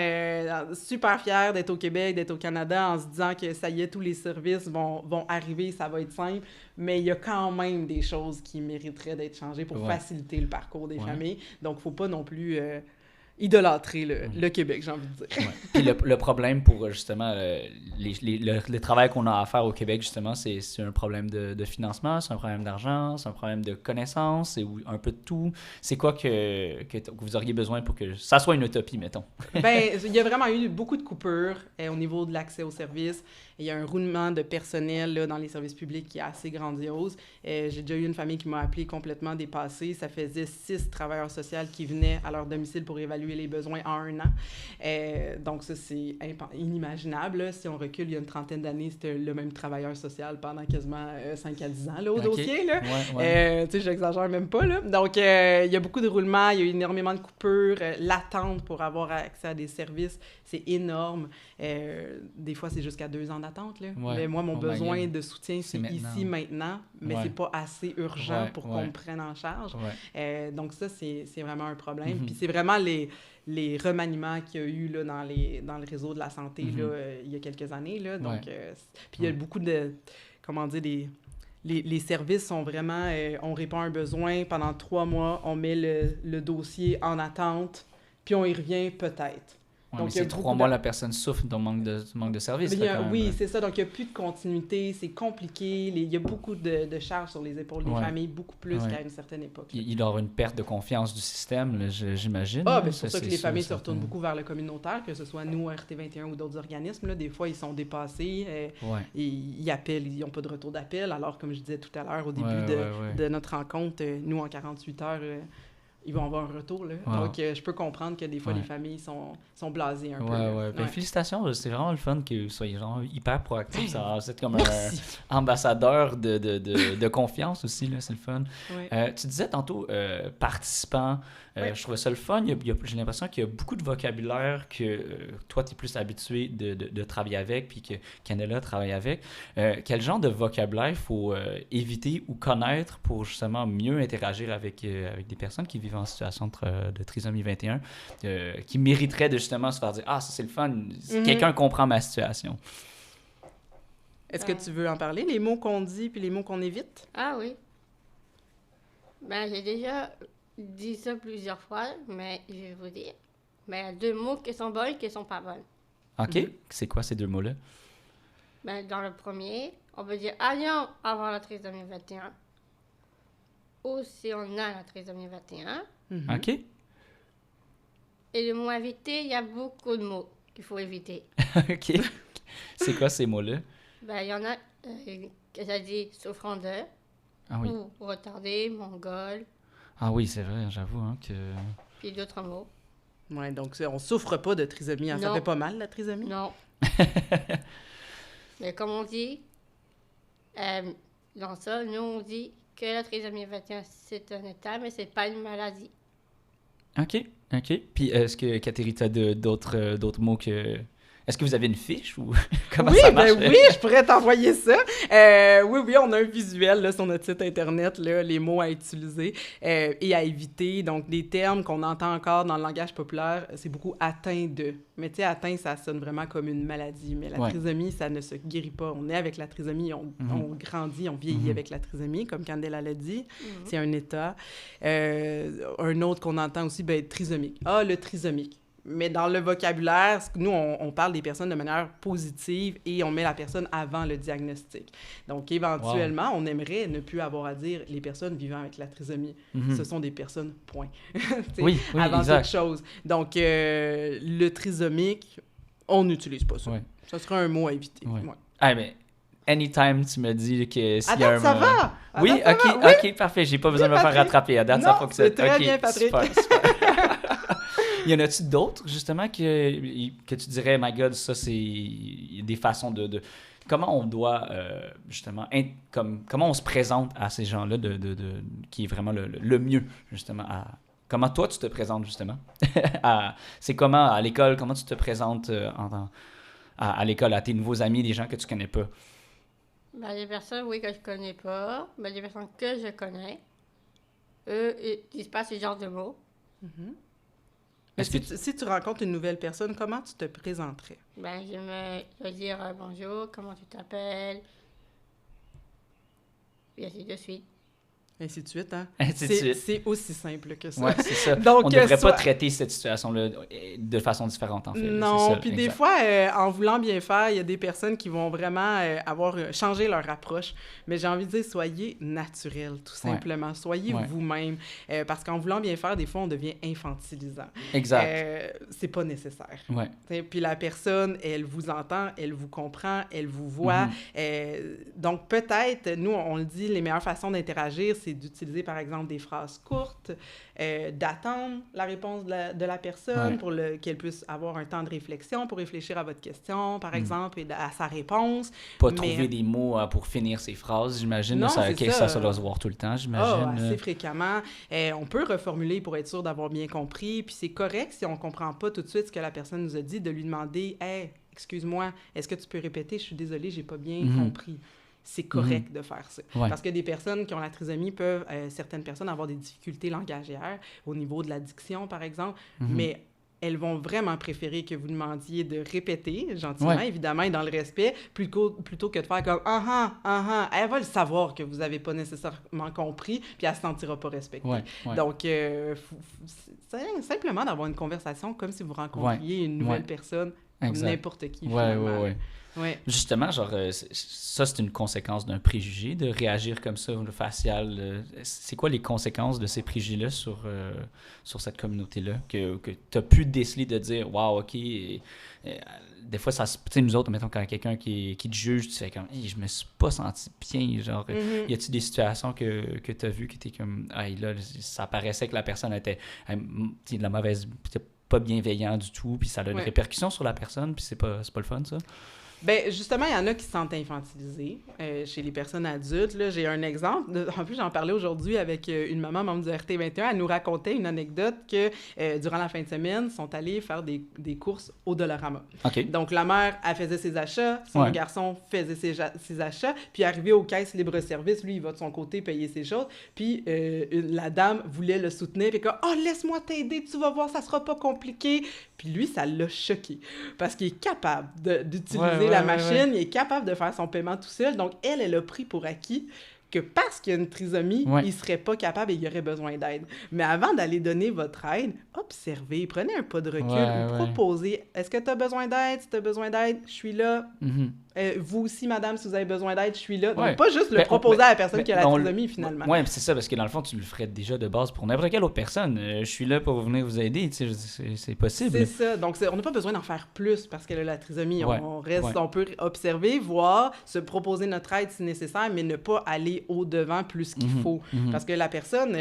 super fiers d'être au Québec, d'être au Canada, en se disant que ça y est, tous les services vont arriver, ça va être simple. Mais il y a quand même des choses qui mériteraient d'être changées pour faciliter le parcours des familles. Donc, il ne faut pas non plus idolâtré le Québec, j'ai envie de dire. Ouais. Puis le problème pour justement le travail qu'on a à faire au Québec, justement, c'est un problème de financement, c'est un problème d'argent, c'est un problème de connaissances, c'est un peu de tout. C'est quoi que vous auriez besoin pour que ça soit une utopie, mettons? Ben, il y a vraiment eu beaucoup de coupures au niveau de l'accès aux services. Il y a un roulement de personnel là, dans les services publics qui est assez grandiose. J'ai déjà eu une famille qui m'a appelé complètement dépassée. Ça faisait 6 travailleurs sociaux qui venaient à leur domicile pour évaluer les besoins en 1 an. Donc ça, c'est inimaginable. Là. Si on recule, il y a une trentaine d'années, c'était le même travailleur social pendant quasiment 5 à 10 ans là, au dossier. Là. Ouais. Tu sais, j'exagère même pas. Là. Donc, il y a beaucoup de roulements, il y a eu énormément de coupures. L'attente pour avoir accès à des services, c'est énorme. Des fois, c'est jusqu'à 2 ans d'attente. Là. Ouais. Mais moi, mon besoin de soutien, c'est ici, maintenant, mais c'est pas assez urgent pour qu'on me prenne en charge. Donc ça, c'est vraiment un problème. Puis c'est vraiment les remaniements qu'il y a eu là, dans le réseau de la santé là, il y a quelques années. Là. Donc, puis il y a beaucoup de, comment dire, les services sont vraiment, on répond à un besoin, pendant 3 mois, on met le dossier en attente, puis on y revient peut-être. Ouais, donc, c'est 3 mois, la personne souffre d'un manque de service. Oui, c'est ça. Donc, il n'y a plus de continuité. C'est compliqué. Il y a beaucoup de charges sur les épaules des familles, beaucoup plus qu'à une certaine époque. Il doit y avoir une perte de confiance du système, là, j'imagine. Ah, bien, c'est pour ça que les familles se retournent beaucoup vers le communautaire, que ce soit nous, RT21 ou d'autres organismes. Là, des fois, ils sont dépassés. Ils appellent, ils n'ont pas de retour d'appel. Alors, comme je disais tout à l'heure, au début de notre rencontre, nous, en 48 heures... ils vont avoir un retour, là. Wow. Donc, je peux comprendre que des fois, les familles sont blasées un peu. Ben, félicitations, c'est vraiment le fun que vous soyez genre hyper proactifs. Ça, c'est comme un ambassadeur de confiance aussi, là, c'est le fun. Tu disais tantôt participants. Je trouvais ça le fun. J'ai l'impression qu'il y a beaucoup de vocabulaire que toi, tu es plus habitué de travailler avec, puis que Candela travaille avec. Quel genre de vocabulaire il faut éviter ou connaître pour justement mieux interagir avec des personnes qui vivent en situation de trisomie 21, qui mériteraient de justement se faire dire « Ah, ça c'est le fun, quelqu'un comprend ma situation. » Est-ce que tu veux en parler, les mots qu'on dit puis les mots qu'on évite? Ah oui. Ben, j'ai déjà dit ça plusieurs fois, mais je vais vous dire. Mais il y a 2 mots qui sont bons et qui sont pas bons. OK. C'est quoi ces 2 mots-là? Ben, dans le premier, on peut dire « Allions avoir la trisomie 21 » ou si on a la trisomie 21. OK. Et le mot éviter, il y a beaucoup de mots qu'il faut éviter. OK. C'est quoi ces mots-là? Ben, il y en a que ça dit souffrant de, ou retardé, mongol. Ah oui, c'est vrai, j'avoue hein, que... Puis d'autres mots. Oui, donc on souffre pas de trisomie. Hein? Ça fait pas mal, la trisomie? Non. Mais comme on dit, dans ça, nous, on dit que la trisomie 21, c'est un état, mais c'est pas une maladie. OK. Puis, est-ce que, Catherine, tu as d'autres mots que... Est-ce que vous avez une fiche ou comment ça marche? Oui, je pourrais t'envoyer ça. Oui, on a un visuel là, sur notre site Internet, là, les mots à utiliser et à éviter. Donc, des termes qu'on entend encore dans le langage populaire, c'est beaucoup « atteint de ». Mais tu sais, atteint, ça sonne vraiment comme une maladie. Mais la trisomie, ça ne se guérit pas. On est avec la trisomie, on grandit, on vieillit avec la trisomie, comme Candela l'a dit. C'est un état. Un autre qu'on entend aussi, trisomique. Ah, le trisomique. Mais dans le vocabulaire, nous, on parle des personnes de manière positive et on met la personne avant le diagnostic. Donc, éventuellement, on aimerait ne plus avoir à dire les personnes vivant avec la trisomie. Ce sont des personnes, point. Oui, avant exact. toute chose. Donc, le trisomique, on n'utilise pas ça. Ça serait un mot à éviter. Ah, mais anytime, tu me dis que s'il y a un ça va! Oui, OK, parfait. J'ai pas besoin de me faire rattraper. À date, ça fonctionne. C'est très bien, Patrick. Super. Y en a-tu d'autres, justement, que tu dirais, my God, ça, c'est des façons de comment on doit, justement, comment on se présente à ces gens-là, qui est vraiment le mieux, justement, comment toi, tu te présentes, justement? C'est comment, à l'école, comment tu te présentes à l'école, à tes nouveaux amis, des gens que tu connais pas? Ben, les personnes, oui, que je connais pas. Ben, les personnes que je connais, eux, ils n'utilisent pas ce genre de mots. Mais si tu rencontres une nouvelle personne, comment tu te présenterais? Ben, je vais dire bonjour, comment tu t'appelles? Et ainsi de suite. Ainsi de suite, hein? Ainsi de suite. C'est aussi simple que ça. Ouais, c'est ça. Donc, on ne devrait pas traiter cette situation-là de façon différente, en fait. Non, puis des exact. fois, en voulant bien faire, il y a des personnes qui vont vraiment avoir changé leur approche. Mais j'ai envie de dire, soyez naturel, tout simplement. Soyez vous-même. Parce qu'en voulant bien faire, des fois, on devient infantilisant. Exact. C'est pas nécessaire. Ouais. Puis la personne, elle vous entend, elle vous comprend, elle vous voit. Donc, peut-être, nous, on le dit, les meilleures façons d'interagir, c'est d'utiliser, par exemple, des phrases courtes, d'attendre la réponse de la personne pour qu'elle puisse avoir un temps de réflexion pour réfléchir à votre question, par exemple, et à sa réponse. Pas trouver des mots pour finir ses phrases, j'imagine. Non, ça doit se voir tout le temps, j'imagine. Assez fréquemment. On peut reformuler pour être sûr d'avoir bien compris. Puis c'est correct si on ne comprend pas tout de suite ce que la personne nous a dit, de lui demander « Hey, excuse-moi, est-ce que tu peux répéter? Je suis désolée, j'ai pas bien compris. » C'est correct de faire ça. Parce que des personnes qui ont la trisomie peuvent, certaines personnes, avoir des difficultés langagières au niveau de la diction, par exemple, mais elles vont vraiment préférer que vous demandiez de répéter, gentiment, évidemment, et dans le respect, plutôt que de faire comme « Elle va le savoir que vous n'avez pas nécessairement compris, puis elle ne se sentira pas respectée. Donc, c'est simplement d'avoir une conversation comme si vous rencontriez une nouvelle personne, comme n'importe qui, finalement. Ouais. Justement, genre, ça, c'est une conséquence d'un préjugé, de réagir comme ça, le facial. C'est quoi les conséquences de ces préjugés-là sur cette communauté-là, que tu as pu déceler de dire, wow, OK, des fois, ça tu sais, nous autres, mettons, quand quelqu'un qui te juge, tu fais comme, hey, je me suis pas senti bien, genre, y a-tu des situations que tu as vues qui étaient comme, hey, là, ça paraissait que la personne était de la mauvaise, pas bienveillant du tout, puis ça a une répercussion sur la personne, puis c'est pas le fun, ça? Bien, justement, il y en a qui se sentent infantilisés chez les personnes adultes. Là, j'ai un exemple. En plus, j'en parlais aujourd'hui avec une maman membre du RT21. Elle nous racontait une anecdote que durant la fin de semaine, ils sont allés faire des courses au Dollarama. Okay. Donc, la mère, elle faisait ses achats, son garçon faisait ses achats, puis arrivé aux caisses libre-service, lui, il va de son côté payer ses choses, puis la dame voulait le soutenir, puis comme « Oh, laisse-moi t'aider, tu vas voir, ça sera pas compliqué. » Puis lui, ça l'a choqué, parce qu'il est capable d'utiliser la machine, il est capable de faire son paiement tout seul. Donc, elle a pris pour acquis que parce qu'il y a une trisomie, il ne serait pas capable et il aurait besoin d'aide. Mais avant d'aller donner votre aide, observez, prenez un pas de recul, proposez. Est-ce que tu as besoin d'aide? Si tu as besoin d'aide, je suis là. Vous aussi, madame, si vous avez besoin d'aide, je suis là. Donc, pas juste le proposer à la personne qui a la trisomie, finalement. Oui, c'est ça, parce que dans le fond, tu le ferais déjà de base pour n'importe quelle autre personne. Je suis là pour venir vous aider, tu sais, c'est possible. C'est ça. Donc, on n'a pas besoin d'en faire plus parce qu'elle a la trisomie. On peut observer, voir, se proposer notre aide si nécessaire, mais ne pas aller au-devant plus qu'il faut. Parce que la personne...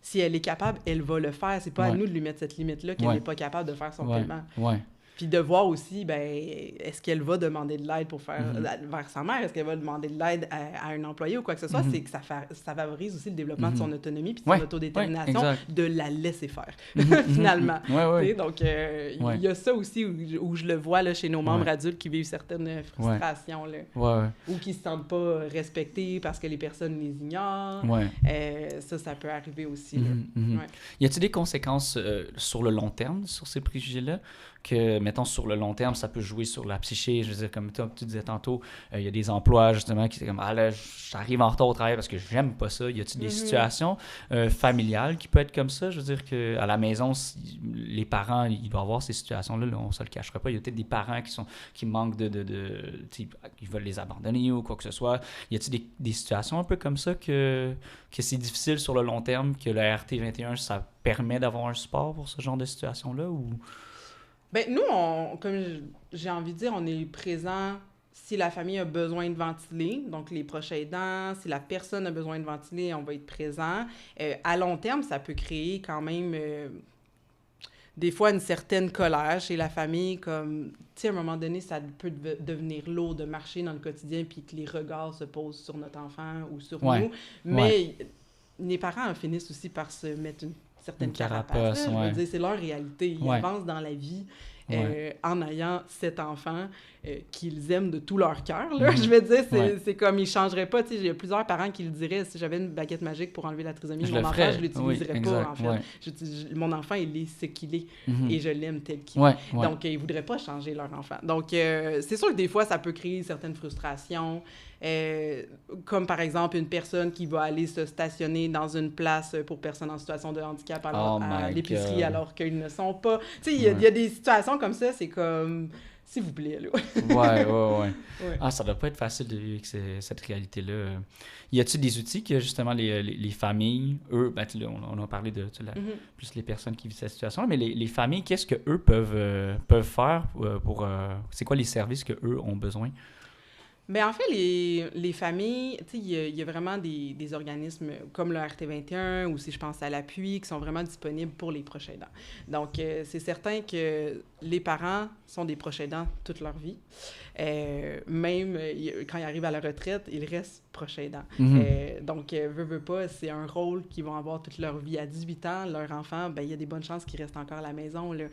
si elle est capable, elle va le faire. C'est pas à nous de lui mettre cette limite-là qu'elle n'est pas capable de faire son paiement. Puis de voir aussi, ben, est-ce qu'elle va demander de l'aide pour faire vers sa mère? Est-ce qu'elle va demander de l'aide à un employé ou quoi que ce soit? C'est que ça favorise aussi le développement de son autonomie puis de son autodétermination, de la laisser faire, finalement. Donc, il y a ça aussi où je le vois là, chez nos membres adultes qui vivent certaines frustrations, là, ou qui ne se sentent pas respectés parce que les personnes les ignorent. Ça peut arriver aussi. Là. Y a-t-il des conséquences sur le long terme sur ces préjugés-là? Que, mettons, sur le long terme, ça peut jouer sur la psyché. Je veux dire, comme tu disais tantôt, il y a des emplois, justement, qui étaient comme « Ah là, j'arrive en retard au travail parce que j'aime pas ça. » Y a-t-il des situations familiales qui peuvent être comme ça? Je veux dire qu'à la maison, les parents, ils doivent avoir ces situations-là. Là, on se le cachera pas. Il y a peut-être des parents qui manquent ils veulent les abandonner ou quoi que ce soit. Y a-t-il des situations un peu comme ça que c'est difficile sur le long terme, que le RT21, ça permet d'avoir un support pour ce genre de situation-là? Ou... Bien, nous, comme j'ai envie de dire, on est présent si la famille a besoin de ventiler, donc les proches aidants, si la personne a besoin de ventiler, on va être présent. À long terme, ça peut créer quand même des fois une certaine colère chez la famille, comme, tu sais, à un moment donné, ça peut devenir lourd de marcher dans le quotidien puis que les regards se posent sur notre enfant ou sur nous. Mais les parents finissent aussi par se mettre une certaine carapace. Je veux dire, c'est leur réalité. Ils avancent dans la vie. en ayant 7 enfants qu'ils aiment de tout leur cœur. Là. Je veux dire, c'est comme ils ne changeraient pas. Il y a plusieurs parents qui le diraient, si j'avais une baguette magique pour enlever la trisomie de mon enfant, je ne l'utiliserais pas, en fait. Mon enfant, il est ce qu'il est et je l'aime tel qu'il est. Donc, ils ne voudraient pas changer leur enfant. Donc, c'est sûr que des fois, ça peut créer certaines frustrations. Comme par exemple une personne qui va aller se stationner dans une place pour personnes en situation de handicap à l'épicerie alors qu'ils ne sont pas. Tu sais, il y a des situations comme ça, c'est comme... S'il vous plaît, là. Ouais. Ah, ça doit pas être facile de vivre avec cette réalité-là. Y a-t-il des outils que, justement, les familles, eux, ben, là, on a parlé de plus les personnes qui vivent cette situation, mais les familles, qu'est-ce qu'eux peuvent faire pour... c'est quoi les services qu'eux ont besoin? Bien, en fait, les familles, tu sais, il y a vraiment des organismes comme le RT21 ou si je pense à l'appui qui sont vraiment disponibles pour les proches aidants. Donc, c'est certain que les parents sont des proches aidants toute leur vie. Même quand ils arrivent à la retraite, ils restent proches aidants. Donc, veut pas, c'est un rôle qu'ils vont avoir toute leur vie. À 18 ans, leur enfant, ben il y a des bonnes chances qu'ils restent encore à la maison. Là.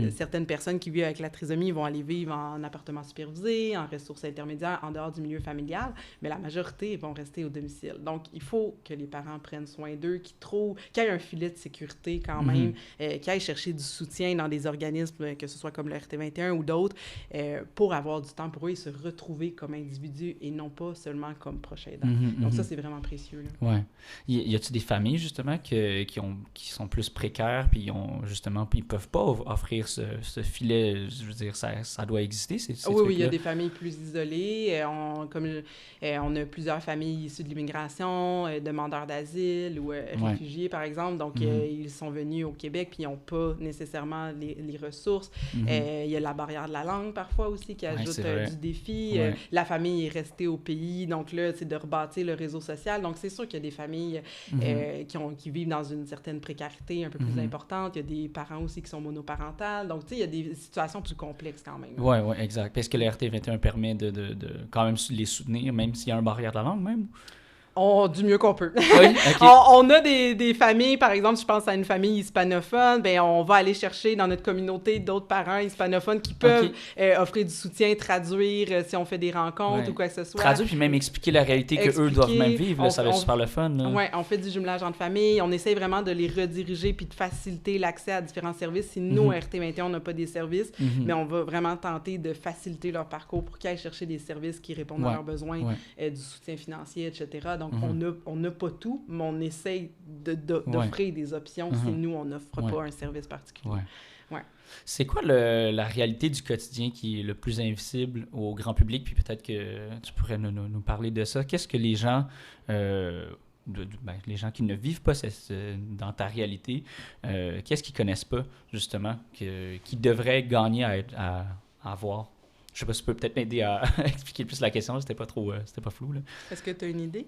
Certaines personnes qui vivent avec la trisomie vont aller vivre en appartement supervisé, en ressources intermédiaires, en dehors du milieu familial, mais la majorité vont rester au domicile. Donc, il faut que les parents prennent soin d'eux, qu'il y ait un filet de sécurité quand même, qu'ils aillent chercher du soutien dans des organismes, que ce soit comme le RT21 ou d'autres, pour avoir du temps pour eux et se retrouver comme individus et non pas seulement comme proches aidants. Donc ça, c'est vraiment précieux. Là. Ouais. Y a-t-il des familles, justement, qui sont plus précaires, puis ils peuvent pas offrir ce filet, je veux dire, ça doit exister, Oui, il y a des familles plus isolées. On a plusieurs familles issues de l'immigration, demandeurs d'asile ou réfugiés, par exemple. Donc, ils sont venus au Québec, puis ils n'ont pas nécessairement les ressources. Il y a la barrière de la langue, parfois, aussi, qui ajoute du défi. La famille est restée au pays, donc là, c'est de rebâtir le réseau social. Donc, c'est sûr qu'il y a des familles qui vivent dans une certaine précarité un peu plus importante. Il y a des parents aussi qui sont monoparentales. Donc, tu sais, il y a des situations plus complexes quand même. Oui, exact. Parce que le RT21 permet de quand même les soutenir, même s'il y a un barrière de la langue, même? Du mieux qu'on peut. Oui, okay. On a des familles, par exemple, je pense à une famille hispanophone, bien, on va aller chercher dans notre communauté d'autres parents hispanophones qui peuvent offrir du soutien, traduire si on fait des rencontres ou quoi que ce soit. Traduire puis même expliquer la réalité qu'eux doivent même vivre, là, ça va être super le fun. Oui, on fait du jumelage entre familles, on essaie vraiment de les rediriger puis de faciliter l'accès à différents services. Si nous, RT21, on n'a pas des services, mais on va vraiment tenter de faciliter leur parcours pour qu'ils aillent chercher des services qui répondent à leurs besoins, du soutien financier, etc. Donc, on n'a pas tout, mais on essaye d'offrir des options si nous, on n'offre pas un service particulier. Ouais. C'est quoi la réalité du quotidien qui est le plus invisible au grand public? Puis peut-être que tu pourrais nous parler de ça. Qu'est-ce que les gens... les gens qui ne vivent pas dans ta réalité, qu'est-ce qu'ils connaissent pas, justement, qui devraient gagner à avoir? Je sais pas si tu peux peut-être m'aider à expliquer plus la question, c'était pas flou. Là. Est-ce que tu as une idée?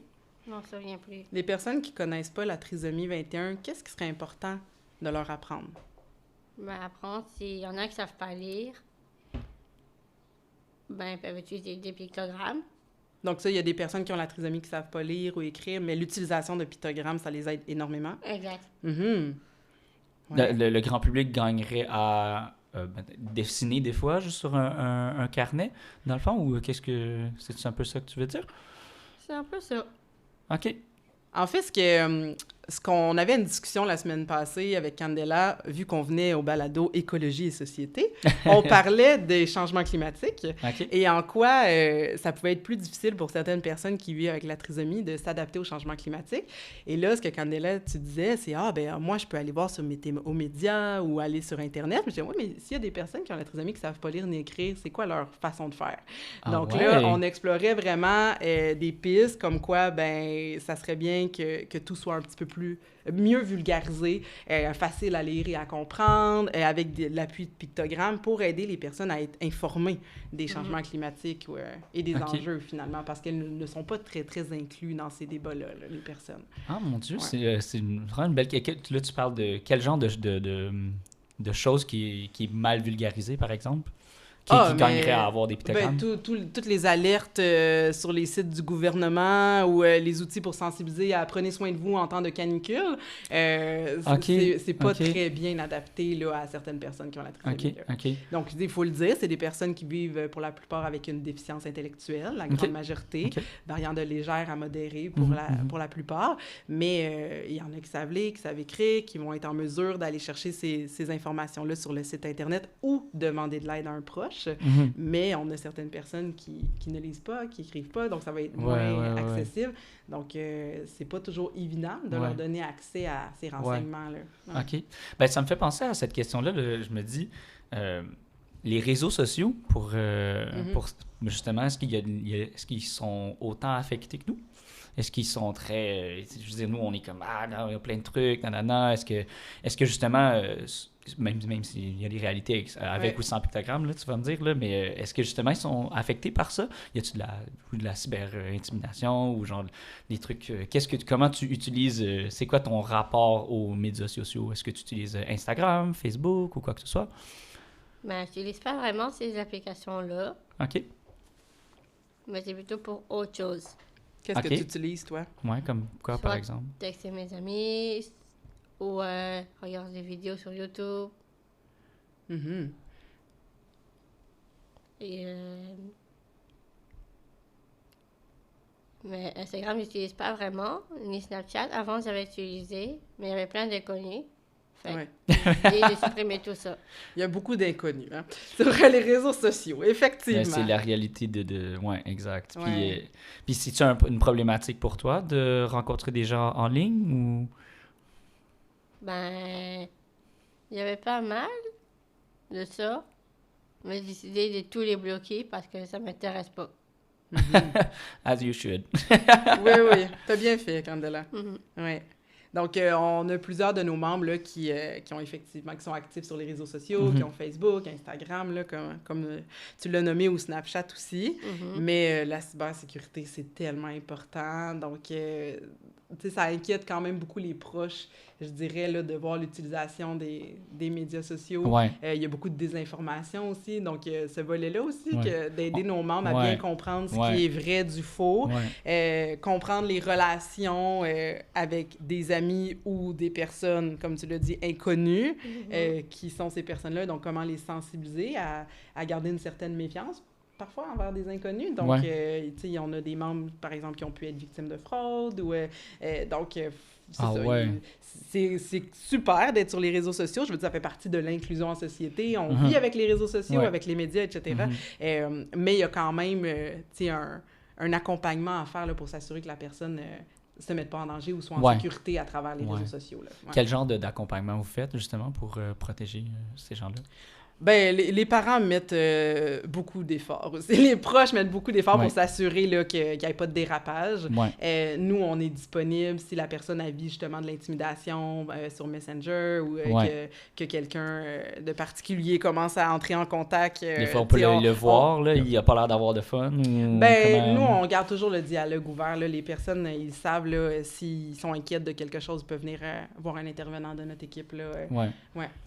Non, ça vient plus. Les personnes qui connaissent pas la trisomie 21, qu'est-ce qui serait important de leur apprendre? Apprendre, s'il y en a qui savent pas lire, ils peuvent utiliser des pictogrammes. Donc ça, il y a des personnes qui ont la trisomie qui savent pas lire ou écrire, mais l'utilisation de pictogrammes, ça les aide énormément. Exact. Ouais. Le grand public gagnerait à... dessiner des fois juste sur un carnet, dans le fond, ou c'est un peu ça que tu veux dire? C'est un peu ça. OK. En fait, ce qu'on avait une discussion la semaine passée avec Candela, vu qu'on venait au balado Écologie et Société, on parlait des changements climatiques et en quoi ça pouvait être plus difficile pour certaines personnes qui vivent avec la trisomie de s'adapter aux changements climatiques. Et là, ce que Candela, tu disais, c'est moi, je peux aller voir aux médias ou aller sur Internet. Je disais, oui, mais s'il y a des personnes qui ont la trisomie qui ne savent pas lire ni écrire, c'est quoi leur façon de faire? Donc là, on explorait vraiment des pistes comme quoi, ça serait bien que tout soit un petit peu mieux vulgarisé, facile à lire et à comprendre, avec l'appui de pictogrammes pour aider les personnes à être informées des changements climatiques et des enjeux, finalement, parce qu'elles ne sont pas très, très inclus dans ces débats-là, les personnes. Ah, mon Dieu, c'est vraiment une belle... Là, tu parles de quel genre de choses qui est mal vulgarisé, par exemple? qui gagnerait à avoir des pictogrammes? Toutes les alertes sur les sites du gouvernement ou les outils pour sensibiliser à prenez soin de vous en temps de canicule, c'est pas très bien adapté là, à certaines personnes qui ont la trisomie. Donc, il faut le dire, c'est des personnes qui vivent pour la plupart avec une déficience intellectuelle, la grande majorité, variant de légère à modérée pour la plupart. Mais il y en a qui savent lire, qui savent écrire, qui vont être en mesure d'aller chercher ces informations-là sur le site Internet ou demander de l'aide à un proche. Mais on a certaines personnes qui ne lisent pas, qui écrivent pas, donc ça va être moins accessible. Donc, c'est pas toujours évident de leur donner accès à ces renseignements-là. OK. Ben, ça me fait penser à cette question-là. Je me dis, les réseaux sociaux, pour justement, est-ce qu'ils sont autant affectés que nous? Est-ce qu'ils sont très... je veux dire, nous, on est comme, non, il y a plein de trucs, nanana. Est-ce que justement... même s'il y a des réalités avec ou sans pictogrammes, là, tu vas me dire, là, mais est-ce que justement ils sont affectés par ça? Y a-tu de la cyber-intimidation ou genre des trucs... comment tu utilises... c'est quoi ton rapport aux médias sociaux? Est-ce que tu utilises Instagram, Facebook ou quoi que ce soit? Ben, je n'utilise pas vraiment ces applications-là. OK. Mais c'est plutôt pour autre chose. Qu'est-ce que tu utilises, toi? Ouais, comme quoi, par exemple? Texter mes amis... ou regarder des vidéos sur YouTube. Et, mais Instagram, je n'utilise pas vraiment, ni Snapchat. Avant, j'avais utilisé, mais il y avait plein d'inconnus. Et j'ai supprimé tout ça. Il y a beaucoup d'inconnus, hein? Sur les réseaux sociaux, effectivement. C'est la réalité Oui, exact. Puis c'est-tu une problématique pour toi de rencontrer des gens en ligne ou... Ben, il y avait pas mal de ça, mais j'ai décidé de tous les bloquer parce que ça m'intéresse pas. As you should. Oui, t'as bien fait, Candela. Oui. Donc, on a plusieurs de nos membres là, qui sont actifs sur les réseaux sociaux, qui ont Facebook, Instagram, là, comme tu l'as nommé, ou Snapchat aussi. Mais la cybersécurité, c'est tellement important. Donc, tu sais, ça inquiète quand même beaucoup les proches, je dirais, là, de voir l'utilisation des médias sociaux. Il y a beaucoup de désinformation aussi. Donc, ce volet-là aussi, d'aider nos membres à bien comprendre ce qui est vrai du faux, comprendre les relations avec des amis ou des personnes, comme tu l'as dit, inconnues, qui sont ces personnes-là. Donc, comment les sensibiliser à garder une certaine méfiance parfois envers des inconnus. Donc, tu sais, il y en a des membres, par exemple, qui ont pu être victimes de fraude. Donc, c'est super d'être sur les réseaux sociaux. Je veux dire, ça fait partie de l'inclusion en société. On vit avec les réseaux sociaux, avec les médias, etc. Mais il y a quand même, tu sais, un accompagnement à faire là, pour s'assurer que la personne ne se mette pas en danger ou soit en sécurité à travers les réseaux sociaux. Là. Quel genre d'accompagnement vous faites, justement, pour protéger ces gens-là? Ben, les parents mettent beaucoup d'efforts aussi. Les proches mettent beaucoup d'efforts pour s'assurer là, qu'il n'y ait pas de dérapage. Nous, on est disponible si la personne a vu justement de l'intimidation sur Messenger ou que quelqu'un de particulier commence à entrer en contact. Des fois, on peut le voir, là, il n'a pas l'air d'avoir de fun. Ben, nous, on garde toujours le dialogue ouvert. Là. Les personnes, ils savent là, s'ils sont inquiètes de quelque chose, ils peuvent venir voir un intervenant de notre équipe. Là,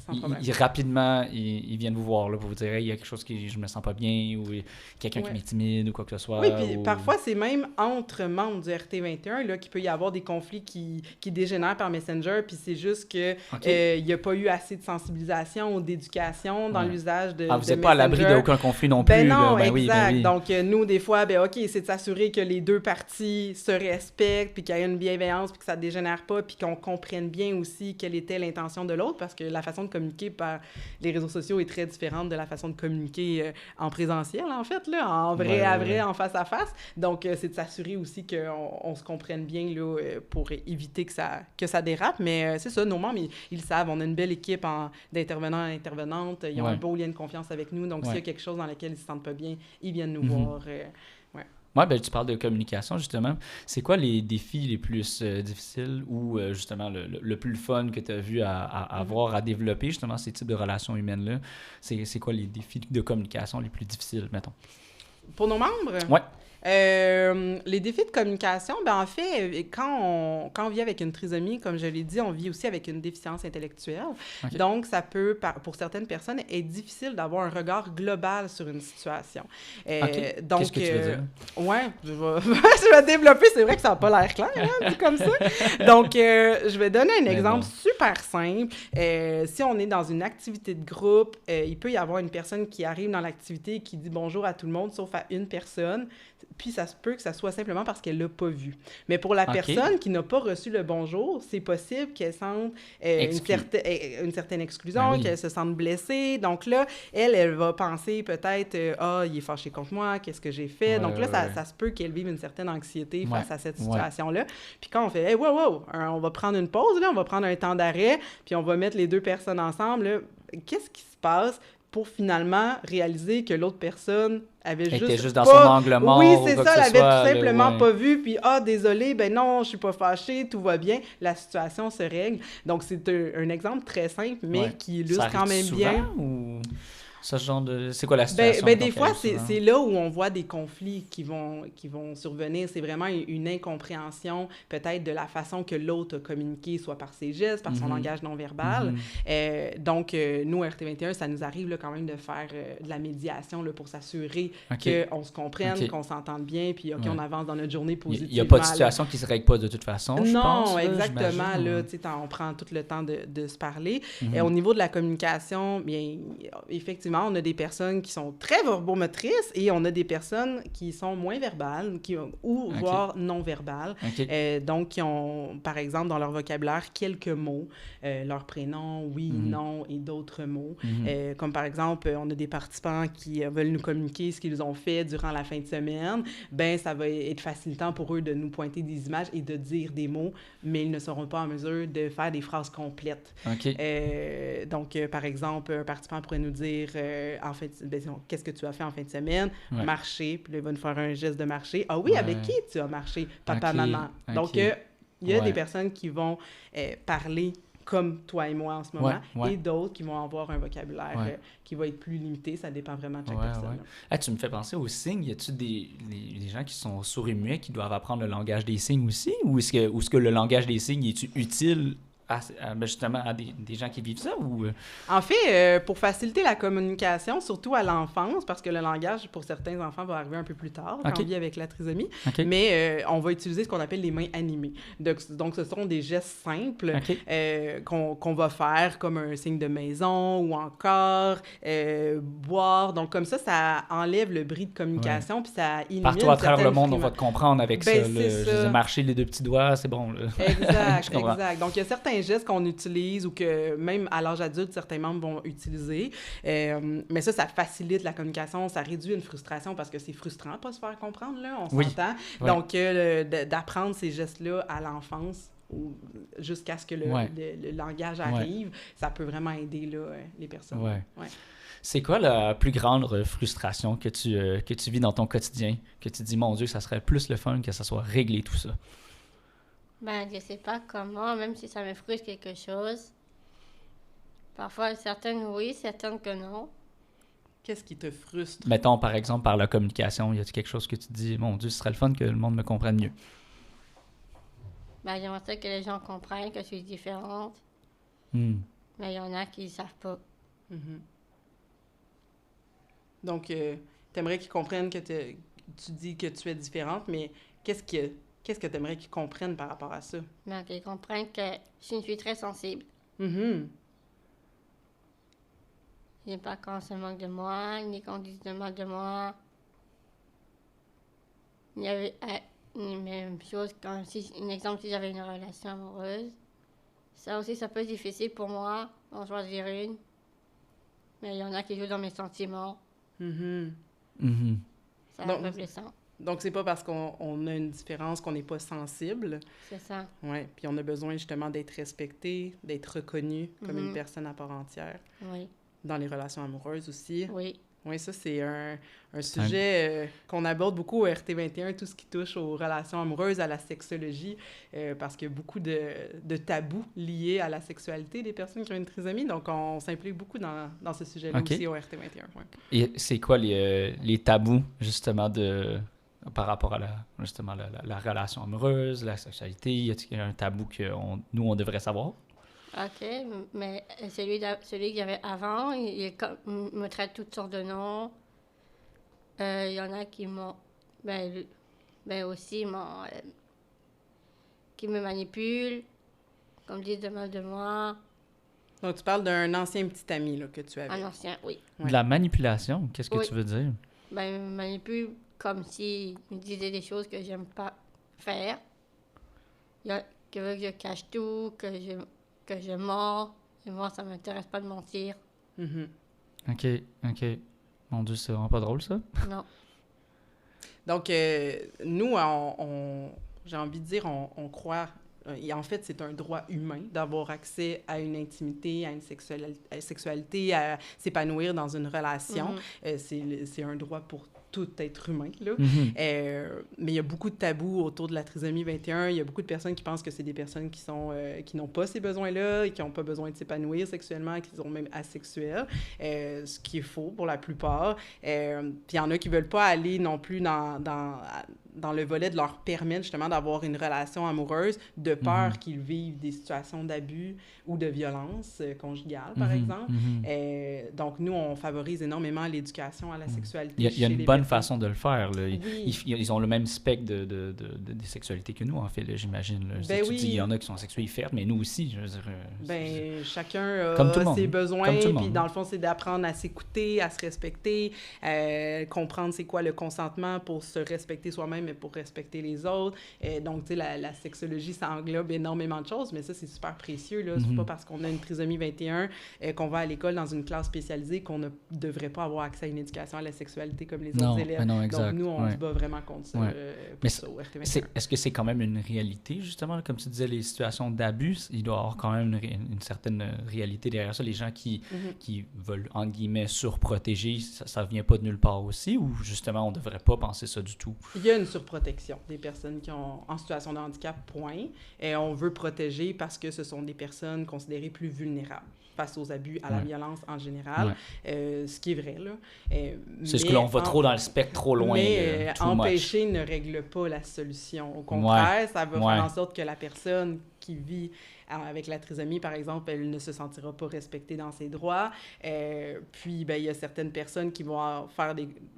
sans problème. Rapidement, ils viennent vous voir là, pour vous dire hey, il y a quelque chose qui je me sens pas bien ou quelqu'un qui m'intimide ou quoi que ce soit. Oui, puis parfois, c'est même entre membres du RT21 là, qu'il peut y avoir des conflits qui dégénèrent par Messenger, puis c'est juste que il n'y a pas eu assez de sensibilisation ou d'éducation dans l'usage de vous n'êtes pas à l'abri d'aucun conflit non plus. Non, là. exact. Oui. Donc, nous, des fois, c'est de s'assurer que les deux parties se respectent, puis qu'il y ait une bienveillance, puis que ça ne dégénère pas, puis qu'on comprenne bien aussi quelle était l'intention de l'autre, parce que la façon de communiquer par les réseaux sociaux est très différente de la façon de communiquer en présentiel, en fait, là, en vrai à vrai, en face à face. Donc, c'est de s'assurer aussi qu'on se comprenne bien là, pour éviter que ça dérape. Mais c'est ça, nos membres, ils le savent. On a une belle équipe d'intervenants et intervenantes. Ils ont un beau lien de confiance avec nous. Donc, s'il y a quelque chose dans lequel ils ne se sentent pas bien, ils viennent nous voir. Oui, ben, tu parles de communication, justement. C'est quoi les défis les plus difficiles ou, justement, le plus fun que tu as vu à avoir à développer, justement, ces types de relations humaines-là? C'est quoi les défis de communication les plus difficiles, mettons? Pour nos membres? Oui. Les défis de communication, ben en fait, quand on vit avec une trisomie, comme je l'ai dit, on vit aussi avec une déficience intellectuelle. OK. Donc, ça peut, pour certaines personnes, être difficile d'avoir un regard global sur une situation. OK. Donc, Qu'est-ce que tu veux dire? ouais, je vais développer. C'est vrai que ça n'a pas l'air clair, hein, dit comme ça. Donc, je vais donner un Mais exemple bon. super simple. Si on est dans une activité de groupe, il peut y avoir une personne qui arrive dans l'activité et qui dit bonjour à tout le monde, sauf à une personne. Puis ça se peut que ça soit simplement parce qu'elle l'a pas vu. Mais pour la OK. personne qui n'a pas reçu le bonjour, c'est possible qu'elle sente Exclue. une certaine exclusion, Ben oui. qu'elle se sente blessée. Donc là, elle va penser peut-être « Ah, il est fâché contre moi, qu'est-ce que j'ai fait? Ouais, Donc là, ouais. ça se peut qu'elle vive une certaine anxiété Ouais. face à cette Ouais. situation-là. Puis quand on fait hey, « wow, on va prendre une pause, là, on va prendre un temps d'arrêt, puis on va mettre les deux personnes ensemble, là, qu'est-ce qui se passe? » pour finalement réaliser que l'autre personne avait Elle juste était juste dans pas... son angle mort. Oui, ou c'est quoi ça, que elle ce avait soit, tout simplement ouais. pas vu, puis « Ah, désolé, ben non, je suis pas fâchée, tout va bien. » La situation se règle. Donc, c'est un exemple très simple, mais Ouais. qui illustre Ça quand arrive même souvent, bien... ou ce genre de... C'est quoi la situation? Ben, mettons, des qui fois, arrive souvent? c'est là où on voit des conflits qui vont survenir. C'est vraiment une incompréhension, peut-être, de la façon que l'autre a communiqué, soit par ses gestes, par son langage non-verbal. Donc, nous, RT21, ça nous arrive là, quand même de faire de la médiation là, pour s'assurer qu'on se comprenne, qu'on s'entende bien, puis on avance dans notre journée positivement. Il n'y a pas de situation qui ne se règle pas de toute façon, je pense. Non, là, exactement. j'imagine. Là, on prend tout le temps de se parler. Et au niveau de la communication, bien, effectivement, on a des personnes qui sont très verbomotrices et on a des personnes qui sont moins verbales voire non-verbales. Donc, qui ont, par exemple, dans leur vocabulaire, quelques mots, leur prénom, oui, non, et d'autres mots. Comme par exemple, on a des participants qui veulent nous communiquer ce qu'ils ont fait durant la fin de semaine. Ben, ça va être facilitant pour eux de nous pointer des images et de dire des mots, mais ils ne seront pas en mesure de faire des phrases complètes. Donc, par exemple, un participant pourrait nous dire qu'est-ce que tu as fait en fin de semaine? Marcher. Puis là, il va nous faire un geste de marcher. Ah oui, avec qui tu as marché? Papa, maman. Donc, il y a des personnes qui vont parler comme toi et moi en ce moment, et d'autres qui vont avoir un vocabulaire qui va être plus limité. Ça dépend vraiment de chaque personne. Tu me fais penser aux signes. Y a-t-il des gens qui sont sourds et muets qui doivent apprendre le langage des signes aussi? Ou est-ce que le langage des signes est utile justement à des gens qui vivent ça? Ou... En fait, pour faciliter la communication, surtout à l'enfance, parce que le langage, pour certains enfants, va arriver un peu plus tard, quand on vit avec la trisomie, mais on va utiliser ce qu'on appelle les mains animées. Donc, ce sont des gestes simples qu'on va faire, comme un signe de maison ou encore boire. Donc, comme ça enlève le bris de communication, puis ça élimine partout à travers le monde, on va te comprendre avec ça. Marcher les deux petits doigts, c'est bon. Là. Exact. Donc, il y a certains gestes qu'on utilise ou que même à l'âge adulte, certains membres vont utiliser. Mais ça facilite la communication, ça réduit une frustration parce que c'est frustrant de pas se faire comprendre, là, on s'entend. Donc, d'apprendre ces gestes-là à l'enfance ou jusqu'à ce que le langage arrive, ça peut vraiment aider là, les personnes. C'est quoi la plus grande frustration que tu vis dans ton quotidien? Que tu dis, mon Dieu, ça serait plus le fun que ça soit réglé tout ça? Ben, je sais pas comment, même si ça me frustre quelque chose. Parfois, certaines oui, certaines que non. Qu'est-ce qui te frustre? Mettons, par exemple, par la communication, y a-t-il quelque chose que tu te dis, mon Dieu, ce serait le fun que le monde me comprenne mieux? Ben, j'aimerais ça que les gens comprennent que je suis différente. Mais il y en a qui ne savent pas. Donc, tu aimerais qu'ils comprennent que tu dis que tu es différente, mais qu'est-ce que tu aimerais qu'ils comprennent par rapport à ça? Ben, qu'ils comprennent que je suis très sensible. J'aime pas quand on se moque de moi, ni qu'on dise de mal de moi. Il y avait une même chose quand, un exemple, si j'avais une relation amoureuse. Ça aussi, ça peut être difficile pour moi d'en choisir une. Mais il y en a qui jouent dans mes sentiments. Ça un peu blessant. Donc, c'est pas parce qu'on a une différence qu'on n'est pas sensible. C'est ça. Oui, puis on a besoin justement d'être respecté, d'être reconnu comme une personne à part entière. Oui. Dans les relations amoureuses aussi. Oui. Oui, ça, c'est un sujet qu'on aborde beaucoup au RT21, tout ce qui touche aux relations amoureuses, à la sexologie, parce qu'il y a beaucoup de tabous liés à la sexualité des personnes qui ont une trisomie. Donc, on s'implique beaucoup dans ce sujet-là aussi au RT21. Et c'est quoi les tabous, justement, par rapport à justement la relation amoureuse, la sexualité? Y a-t-il un tabou que nous, on devrait savoir? OK, mais celui que j'avais avant, me traite toutes sortes de noms. Il y en a qui m'ont... aussi, qui me manipulent, comme disent de mal de moi. Donc, tu parles d'un ancien petit ami là, que tu avais. Un ancien, oui. De la manipulation? Qu'est-ce que Oui. tu veux dire? Il me manipule comme s'il me disait des choses que j'aime pas faire. Qu'il veut que je cache tout, que je mens. Et moi, ça m'intéresse pas de mentir. Mm-hmm. OK. Mon Dieu, c'est vraiment pas drôle, ça? Non. Donc, nous, j'ai envie de dire, on croit... Et en fait, c'est un droit humain d'avoir accès à une intimité, à une sexualité, à s'épanouir dans une relation. C'est un droit pour tout être humain, là. Mais il y a beaucoup de tabous autour de la trisomie 21. Il y a beaucoup de personnes qui pensent que c'est des personnes qui n'ont pas ces besoins-là et qui n'ont pas besoin de s'épanouir sexuellement, qui sont même asexuels, ce qui est faux pour la plupart. Puis il y en a qui ne veulent pas aller non plus dans le volet de leur permettre justement d'avoir une relation amoureuse de peur qu'ils vivent des situations d'abus ou de violence conjugale, par exemple. Donc, nous, on favorise énormément l'éducation à la sexualité. Il y a une bonne personnes. façon de le faire. Là. Oui. Ils ont le même spectre des sexualités que nous, en fait, là, j'imagine. Là. Ben tu dis, il y en a qui sont sexués fermes, mais nous aussi, je veux dire... chacun comme tout le a monde. ses besoins, Comme tout le monde. puis dans le fond, c'est d'apprendre à s'écouter, à se respecter, comprendre c'est quoi le consentement pour se respecter soi-même, mais pour respecter les autres. Donc, tu sais, la sexologie, ça englobe énormément de choses, mais ça, c'est super précieux, là. C'est pas parce qu'on a une trisomie 21 qu'on va à l'école dans une classe spécialisée qu'on ne devrait pas avoir accès à une éducation à la sexualité comme les autres élèves. Non, exact. Donc, nous, on se bat vraiment contre ça, pour ça, au RT21. Est-ce que c'est quand même une réalité, justement, là, comme tu disais, les situations d'abus, il doit y avoir quand même une certaine réalité derrière ça. Les gens qui veulent, entre guillemets, surprotéger, ça vient pas de nulle part aussi, ou justement, on devrait pas penser ça du tout? Il y a une surprotection des personnes qui sont en situation de handicap, point. Et on veut protéger parce que ce sont des personnes considérées plus vulnérables face aux abus, à la violence en général, ce qui est vrai, là. C'est ce que l'on va trop dans le spectre, trop loin. Mais empêcher ne règle pas la solution. Au contraire, ça va faire en sorte que la personne qui vit avec la trisomie, par exemple, elle ne se sentira pas respectée dans ses droits. Puis, il y a certaines personnes qui vont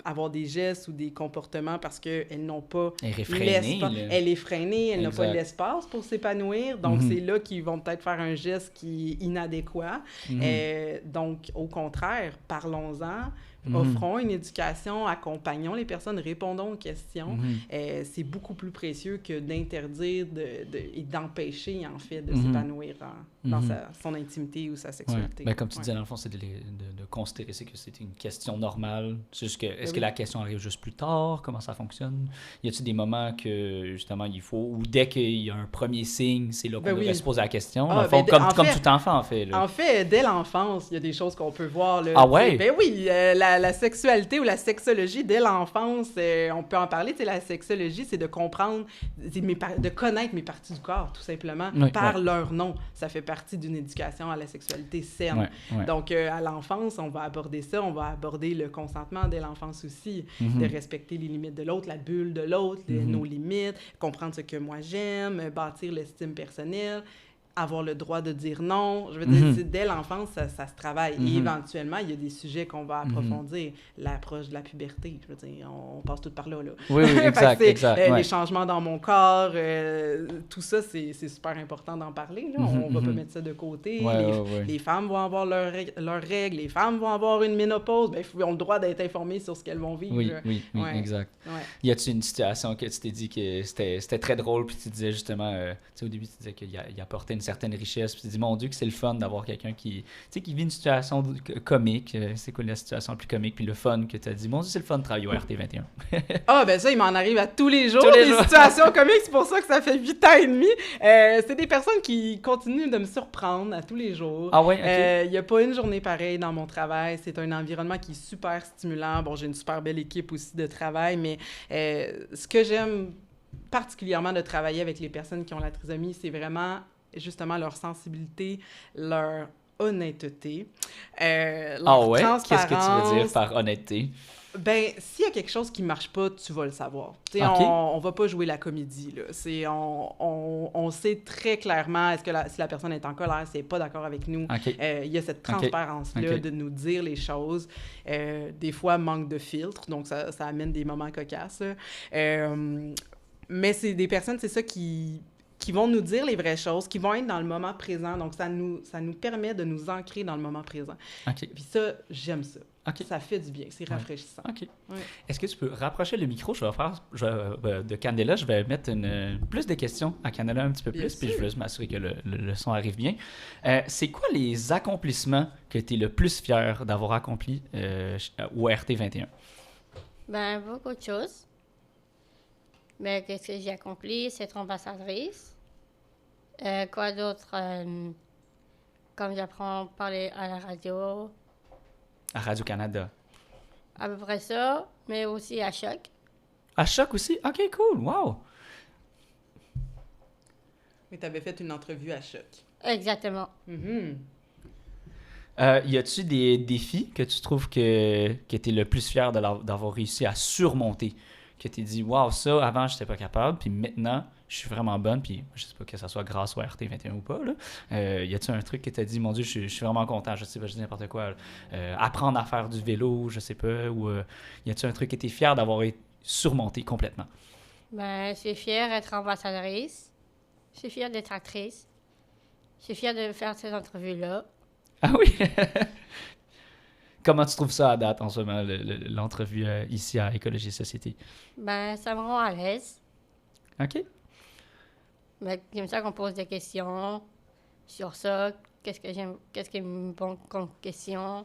avoir des gestes ou des comportements parce qu'elles n'ont pas l'espace. Elle est freinée, elle n'a pas l'espace pour s'épanouir. Donc, c'est là qu'ils vont peut-être faire un geste qui est inadéquat. Donc, au contraire, parlons-en. Offrons une éducation, accompagnons les personnes, répondons aux questions. C'est beaucoup plus précieux que d'interdire et d'empêcher, en fait, de s'épanouir dans son intimité ou sa sexualité. Comme tu disais, dans le fond, c'est de considérer que c'est une question normale. C'est juste que, est-ce que la question arrive juste plus tard? Comment ça fonctionne? Y a-t-il des moments que, justement, il faut... Ou dès qu'il y a un premier signe, c'est là qu'on devrait se poser la question? Comme tout enfant, en fait. Là. En fait, dès l'enfance, il y a des choses qu'on peut voir. Là, ouais? La sexualité ou la sexologie, dès l'enfance, on peut en parler. La sexologie, c'est de comprendre, de connaître mes parties du corps, tout simplement, par leur nom. Ça fait partie d'une éducation à la sexualité saine. Donc, à l'enfance, on va aborder ça. On va aborder le consentement dès l'enfance aussi, de respecter les limites de l'autre, la bulle de l'autre, nos limites, comprendre ce que moi j'aime, bâtir l'estime personnelle, avoir le droit de dire non. Je veux dire, dès l'enfance, ça se travaille. Et éventuellement, il y a des sujets qu'on va approfondir. L'approche de la puberté, je veux dire, on passe tout par là. Oui, exact. Les changements dans mon corps, tout ça, c'est super important d'en parler. Là. On va pas mettre ça de côté. Les femmes vont avoir leurs règles, les femmes vont avoir une ménopause. Ils ont le droit d'être informées sur ce qu'elles vont vivre. Oui, exact. Y a-t-il une situation que tu t'es dit que c'était très drôle, puis tu disais justement, au début, tu disais qu'il apportait une certaine richesse, puis tu te dis, mon Dieu, que c'est le fun d'avoir quelqu'un qui vit une situation comique. C'est quoi la situation la plus comique, puis le fun que tu as dit, mon Dieu, c'est le fun de travailler au RT21. Ça, il m'en arrive à tous les jours, des situations comiques, c'est pour ça que ça fait 8 ans et demi. C'est des personnes qui continuent de me surprendre à tous les jours. Ah ouais, OK. Il n'y a pas une journée pareille dans mon travail, c'est un environnement qui est super stimulant. Bon, j'ai une super belle équipe aussi de travail, mais ce que j'aime particulièrement de travailler avec les personnes qui ont la trisomie, c'est vraiment justement leur sensibilité, leur honnêteté, leur transparence. Qu'est-ce que tu veux dire par honnêteté? Ben, s'il y a quelque chose qui marche pas, tu vas le savoir. Tu sais, OK. on va pas jouer la comédie, là. On sait très clairement est-ce que si la personne est en colère, si elle n'est pas d'accord avec nous. OK. Il y a cette transparence-là OK. de nous dire les choses. Des fois, manque de filtre, donc ça amène des moments cocasses. Mais c'est des personnes, c'est ça, qui vont nous dire les vraies choses, qui vont être dans le moment présent. Donc, ça nous permet de nous ancrer dans le moment présent. OK. Puis ça, j'aime ça. OK. Ça fait du bien, c'est rafraîchissant. OK. Ouais. Est-ce que tu peux rapprocher le micro? De Candela, je vais mettre plus de questions à Candela un petit peu Bien plus, puis sûr. je veux juste m'assurer que le son arrive bien. C'est quoi les accomplissements que tu es le plus fier d'avoir accomplis au RT21? Ben, beaucoup de choses. Mais qu'est-ce que j'ai accompli? C'est être ambassadrice. Quoi d'autre? Comme j'apprends à parler à la radio, À Radio-Canada. à peu près ça, mais aussi à Choc. À Choc aussi? OK, cool. Wow! Mais tu avais fait une entrevue à Choc. Exactement. Mhm. Y a-tu des défis que tu trouves que tu es le plus fier d'avoir réussi à surmonter? Que tu dit, waouh, ça, avant, je n'étais pas capable, puis maintenant, je suis vraiment bonne, puis je sais pas que ça soit grâce au RT21 ou pas, là. Y a-tu un truc que tu as dit, mon Dieu, je suis vraiment content, je sais pas, je dis n'importe quoi, apprendre à faire du vélo, je sais pas, ou y a-tu un truc que tu es fier d'avoir surmonté complètement? Ben, je suis fière d'être ambassadrice. Je suis fière d'être actrice. Je suis fière de faire cette entrevue-là. Ah oui? Comment tu trouves ça à date en ce moment, l'entrevue ici à Écologie et Société? Ben, ça me rend à l'aise. OK. Ben, j'aime ça qu'on pose des questions sur ça. Qu'est-ce qui est bon comme question?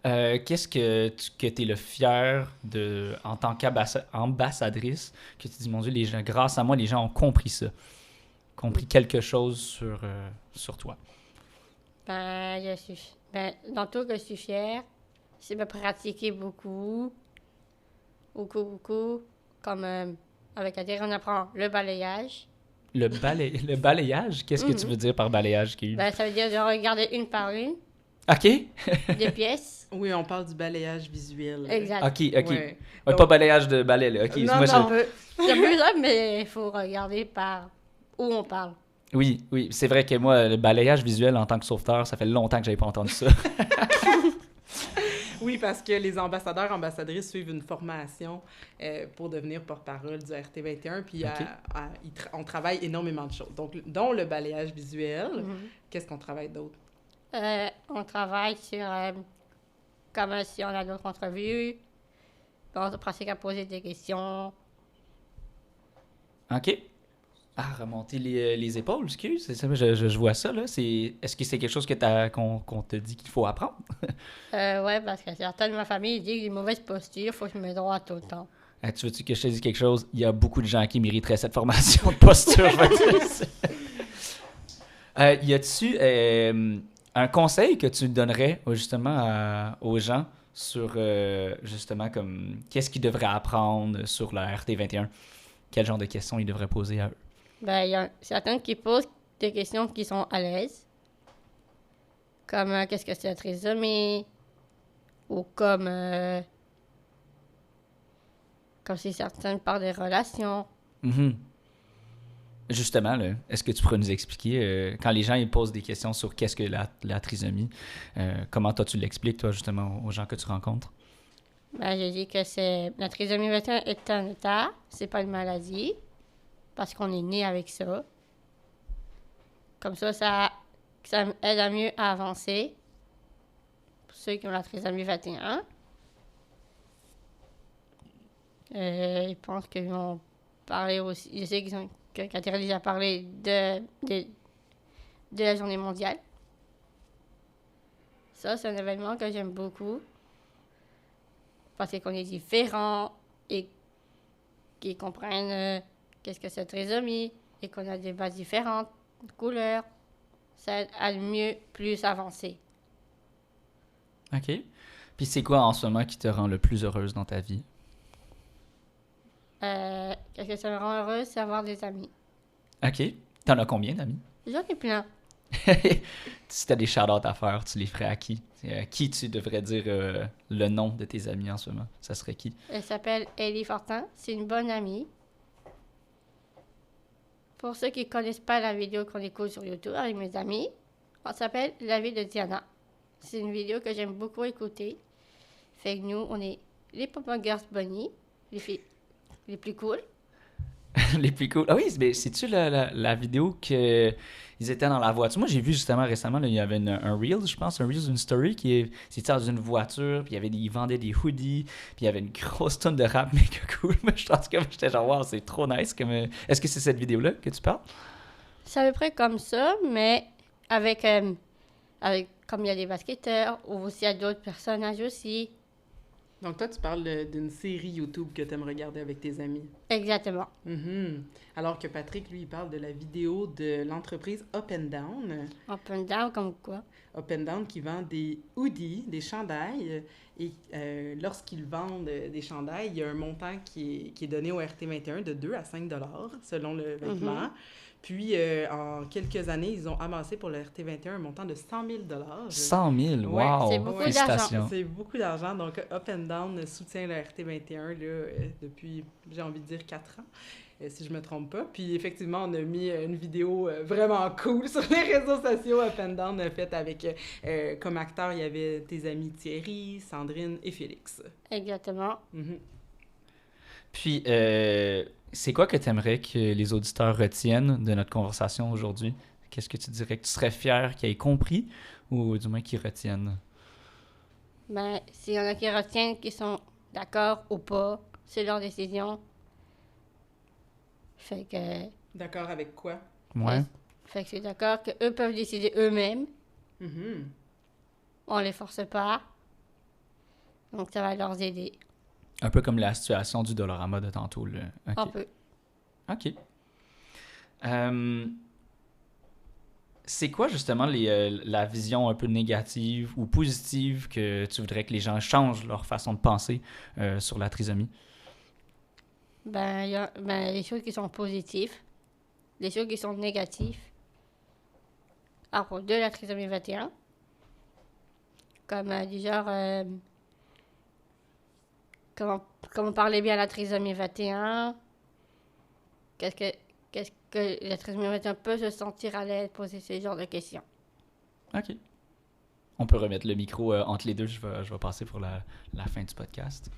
Qu'est-ce que tu es le fier de, en tant qu'ambassadrice, que tu dis, mon Dieu, les gens, grâce à moi, les gens ont compris ça, compris quelque chose sur toi. Dans tout que je suis fière, c'est me pratiquer beaucoup. Comme avec Adèle, on apprend le balayage. Le balayage, qu'est-ce que tu veux dire par balayage? Ben, ça veut dire de regarder une par une OK. des pièces. Oui, on parle du balayage visuel. Exact. OK. Ouais. Ouais, pas balayage de balai, là. OK. Non, moi, non. Il y a plusieurs, mais il faut regarder par où on parle. Oui, c'est vrai que moi, le balayage visuel en tant que sauveteur, ça fait longtemps que j'avais pas entendu ça. Oui, parce que les ambassadeurs, ambassadrices suivent une formation pour devenir porte-parole du RT21, puis OK. on travaille énormément de choses. Donc, dont le balayage visuel. Mhm. Qu'est-ce qu'on travaille d'autre? On travaille sur comme si on a d'autres entrevues. On pratique à poser des questions. OK. Ah, remonter les épaules, excuse. C'est ça, je vois ça, là. Est-ce que c'est quelque chose qu'on te dit qu'il faut apprendre? Ouais, parce que certains de ma famille disent que j'ai une mauvaise posture, il faut que je me droite tout le temps. Tu veux-tu que je te dise quelque chose? Il y a beaucoup de gens qui mériteraient cette formation de posture. Y a-tu un conseil que tu donnerais justement aux gens sur justement comme qu'est-ce qu'ils devraient apprendre sur le RT21? Quel genre de questions ils devraient poser à eux? Ben, il y a certains qui posent des questions qui sont à l'aise. Comme qu'est-ce que c'est la trisomie? Ou comme si certains parlent des relations. Mm-hmm. Justement, là, est-ce que tu pourrais nous expliquer, quand les gens ils posent des questions sur qu'est-ce que la trisomie, comment toi tu l'expliques, toi, justement, aux gens que tu rencontres? Ben, je dis que la trisomie 21 est un état, c'est pas une maladie, parce qu'on est né avec ça. Comme ça aide à mieux à avancer. Pour ceux qui ont la trisomie 21. Je pense qu'ils vont parler aussi. Je sais que Catherine a parlé de la journée mondiale. Ça, c'est un événement que j'aime beaucoup. Parce qu'on est différents et qu'ils comprennent qu'est-ce que c'est la trisomie et qu'on a des bases différentes, de couleurs. Ça aide à mieux, plus avancer. OK. Puis c'est quoi en ce moment qui te rend le plus heureuse dans ta vie? Qu'est-ce que ça me rend heureuse, c'est avoir des amis. OK. T'en as combien d'amis? J'en ai plein. Si tu as des shout-outs à faire, tu les ferais à qui? Qui tu devrais dire le nom de tes amis en ce moment? Ça serait qui? Elle s'appelle Ellie Fortin. C'est une bonne amie. Pour ceux qui ne connaissent pas la vidéo qu'on écoute sur YouTube avec mes amis, on s'appelle La vie de Diana. C'est une vidéo que j'aime beaucoup écouter. Fait que nous, on est les Papa Girls Bunny, les filles les plus cool. Les plus cool. Ah oui, mais c'est-tu la vidéo qu'ils étaient dans la voiture? Moi, j'ai vu justement récemment, là, il y avait un Reels, je pense, une story c'était dans une voiture, puis ils vendaient des hoodies, puis il y avait une grosse tonne de rap méga cool. Mais je pense que j'étais genre, wow, c'est trop nice. Est-ce que c'est cette vidéo-là que tu parles? C'est à peu près comme ça, mais avec comme il y a des basketteurs, ou aussi il y a d'autres personnages aussi. Donc, toi, tu parles d'une série YouTube que tu aimes regarder avec tes amis. Exactement. Mhm. Alors que Patrick, lui, il parle de la vidéo de l'entreprise Up and Down. Up and down, comme quoi? Up and Down qui vend des hoodies, des chandails. Et lorsqu'ils vendent des chandails, il y a un montant qui est donné au RT21 de 2 à 5 $ selon le vêtement. Mhm. Puis, en quelques années, ils ont amassé pour le RT21 un montant de 100 000 $. 100 000, wow! Ouais, c'est beaucoup Félicitations. C'est beaucoup d'argent. Donc, Up and Down soutient le RT21 là, depuis, j'ai envie de dire, 4 ans, si je me trompe pas. Puis, effectivement, on a mis une vidéo vraiment cool sur les réseaux sociaux. Up and Down faite avec, comme acteurs, il y avait tes amis Thierry, Sandrine et Félix. Exactement. Mhm. Puis, c'est quoi que tu aimerais que les auditeurs retiennent de notre conversation aujourd'hui? Qu'est-ce que tu dirais que tu serais fier qu'ils aient compris ou du moins qu'ils retiennent? Ben, s'il y en a qui retiennent, qui sont d'accord ou pas, c'est leur décision. Fait que... D'accord avec quoi? Ouais. Fait que c'est d'accord qu'eux peuvent décider eux-mêmes. Mhm. On les force pas. Donc, ça va leur aider. Un peu comme la situation du Dollarama de tantôt. Là. OK. Un peu. OK. C'est quoi justement la vision un peu négative ou positive que tu voudrais que les gens changent leur façon de penser sur la trisomie? Ben, il y a les choses qui sont positives, les choses qui sont négatives à propos de la trisomie 21. Comme du genre, comment parler bien à la trisomie 21, qu'est-ce que la trisomie 21 peut se sentir à l'aise, poser ce genre de questions. OK. On peut remettre le micro entre les deux. Je vais passer pour la fin du podcast.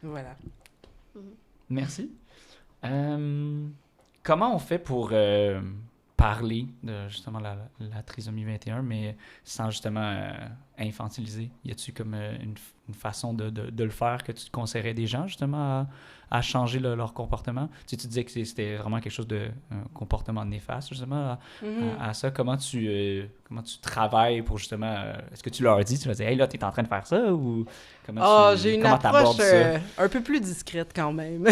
Voilà. Merci. Comment on fait pour parler de justement la trisomie 21, mais sans justement infantiliser? Y a-t-il comme une façon de le faire que tu te conseillerais des gens justement à changer leur comportement? Tu disais que c'était vraiment quelque chose de un comportement néfaste justement à ça. Comment tu travailles pour justement... est-ce que tu leur dis, tu vas dire « Hey, là, t'es en train de faire ça » ou j'ai une approche un peu plus discrète quand même.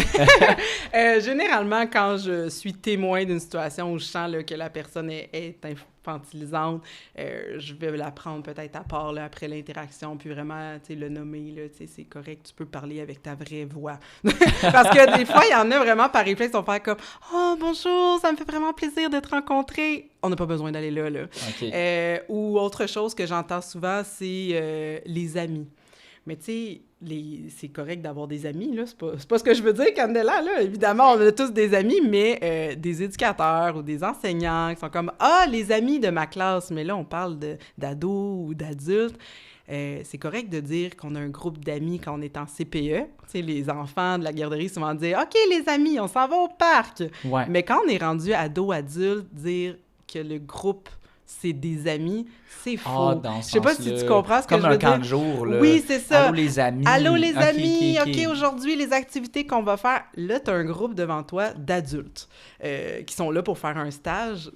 Généralement, quand je suis témoin d'une situation où je sens là, que la personne est infantilisante, je vais la prendre peut-être à part là, après l'interaction, puis vraiment le nommer, là, c'est correct, tu peux parler avec ta vraie voix. Parce que des fois, il y en a vraiment par réflexe, on fait comme « Oh, bonjour, ça me fait vraiment plaisir de te rencontrer. » On n'a pas besoin d'aller là. Okay. Ou autre chose que j'entends souvent, c'est les amis. Mais tu sais, c'est correct d'avoir des amis, là. C'est pas ce que je veux dire, Candela, là. Évidemment, on a tous des amis, mais des éducateurs ou des enseignants qui sont comme « Ah, les amis de ma classe! » Mais là, on parle d'ados ou d'adultes. C'est correct de dire qu'on a un groupe d'amis quand on est en CPE. Tu sais, les enfants de la garderie souvent disent « OK, les amis, on s'en va au parc! » Ouais. Mais quand on est rendu ado-adulte, dire que le groupe, c'est des amis, c'est faux. Ah, dans ce je sais pas si tu comprends ce que je veux dire. Comme un camp de jour, là. Oui, c'est ça. Allô, les amis. Allô, les amis. OK, Aujourd'hui, les activités qu'on va faire. Là, tu as un groupe devant toi d'adultes qui sont là pour faire un stage.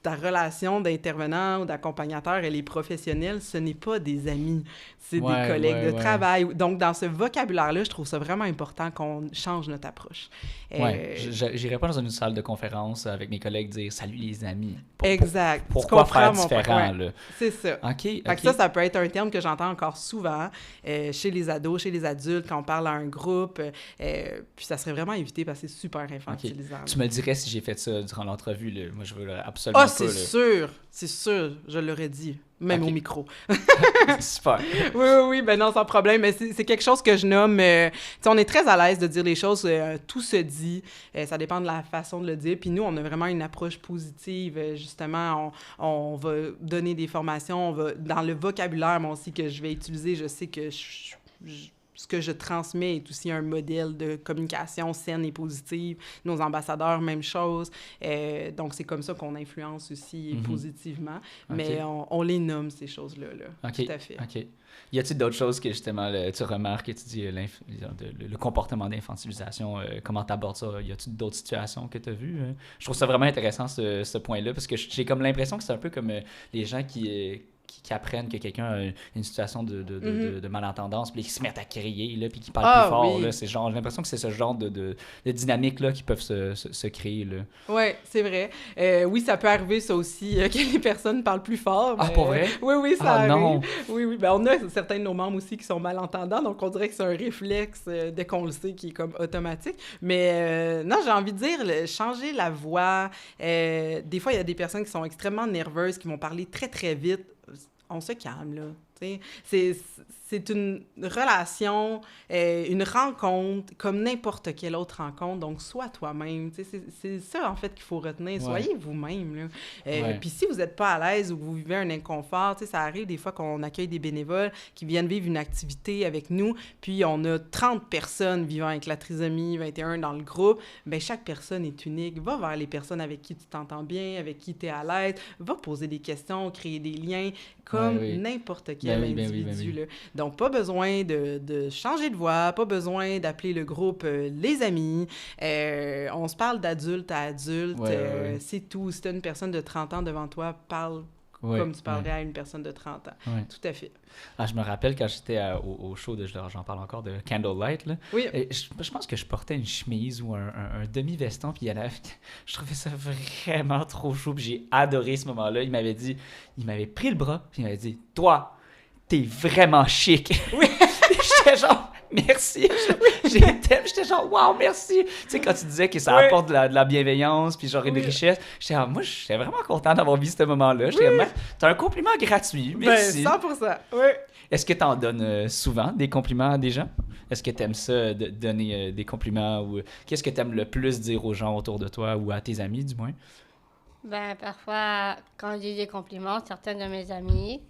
Ta relation d'intervenant ou d'accompagnateur, elle est professionnelle. Ce n'est pas des amis. C'est des collègues de travail. Donc, dans ce vocabulaire-là, je trouve ça vraiment important qu'on change notre approche. J'irai pas dans une salle de conférence avec mes collègues dire « Salut les amis ». Exact. Pourquoi faire différent, là? C'est ça. OK. Fait que ça peut être un terme que j'entends encore souvent chez les ados, chez les adultes, quand on parle à un groupe. Puis ça serait vraiment évité parce que c'est super infantilisant. Okay. Tu me dirais si j'ai fait ça durant l'entrevue. Là. Moi, je veux absolument pas. C'est sûr, je l'aurais dit, même au micro. Super. Oui, ben non, sans problème, mais c'est quelque chose que je nomme, tu sais, on est très à l'aise de dire les choses, tout se dit, ça dépend de la façon de le dire, puis nous, on a vraiment une approche positive, justement, on va donner des formations, dans le vocabulaire, moi aussi, que je vais utiliser, je sais que ce que je transmets est aussi un modèle de communication saine et positive. Nos ambassadeurs, même chose. Donc, c'est comme ça qu'on influence aussi positivement. Mais on les nomme, ces choses-là. Tout à fait. OK. Y a-t-il d'autres choses que, justement, tu remarques, que tu dis, le comportement d'infantilisation, comment tu abordes ça? Y a-t-il d'autres situations que tu as vues? Je trouve ça vraiment intéressant, ce point-là, parce que j'ai comme l'impression que c'est un peu comme les gens qui apprennent que quelqu'un a une situation de malentendance, puis qui se mettent à crier, là, puis qui parlent plus fort. Oui. Là, j'ai l'impression que c'est ce genre de dynamique-là qui peuvent se créer. Là. Oui, c'est vrai. Oui, ça peut arriver, ça aussi, que les personnes parlent plus fort. Ah, pour vrai? Oui, ça arrive. Non. Oui. Ben, on a certains de nos membres aussi qui sont malentendants, donc on dirait que c'est un réflexe, dès qu'on le sait, qui est comme automatique. Mais non, j'ai envie de dire, changer la voix. Des fois, il y a des personnes qui sont extrêmement nerveuses, qui vont parler très, très vite. On se calme, là. C'est une relation, une rencontre, comme n'importe quelle autre rencontre. Donc, sois toi-même. C'est ça, en fait, qu'il faut retenir. Soyez vous-même, là. Puis si vous n'êtes pas à l'aise ou que vous vivez un inconfort, ça arrive des fois qu'on accueille des bénévoles qui viennent vivre une activité avec nous, puis on a 30 personnes vivant avec la trisomie 21 dans le groupe. Bien, chaque personne est unique. Va vers les personnes avec qui tu t'entends bien, avec qui tu es à l'aise. Va poser des questions, créer des liens, comme n'importe quel individu, là. Donc, pas besoin de changer de voix, pas besoin d'appeler le groupe les amis. On se parle d'adulte à adulte. C'est tout. Si tu as une personne de 30 ans devant toi, parle comme tu parlerais à une personne de 30 ans. Tout à fait. Je me rappelle quand j'étais au show j'en parle encore, de Candlelight. Là. Oui. Je pense que je portais une chemise ou un demi-veston, puis je trouvais ça vraiment trop chaud, puis j'ai adoré ce moment-là. Il m'avait pris le bras, puis il m'avait dit « Toi, t'es vraiment chic. » Oui. J'étais genre, merci. J'étais genre, wow, merci. Tu sais, quand tu disais que ça apporte de la bienveillance, puis genre une richesse, moi, j'étais vraiment content d'avoir vu ce moment-là. T'as un compliment gratuit. Merci. 100%. Oui. Est-ce que t'en donnes souvent des compliments à des gens? Est-ce que t'aimes ça, de donner des compliments? Ou qu'est-ce que t'aimes le plus dire aux gens autour de toi, ou à tes amis, du moins? Ben, parfois, quand je dis des compliments, certains de mes amis,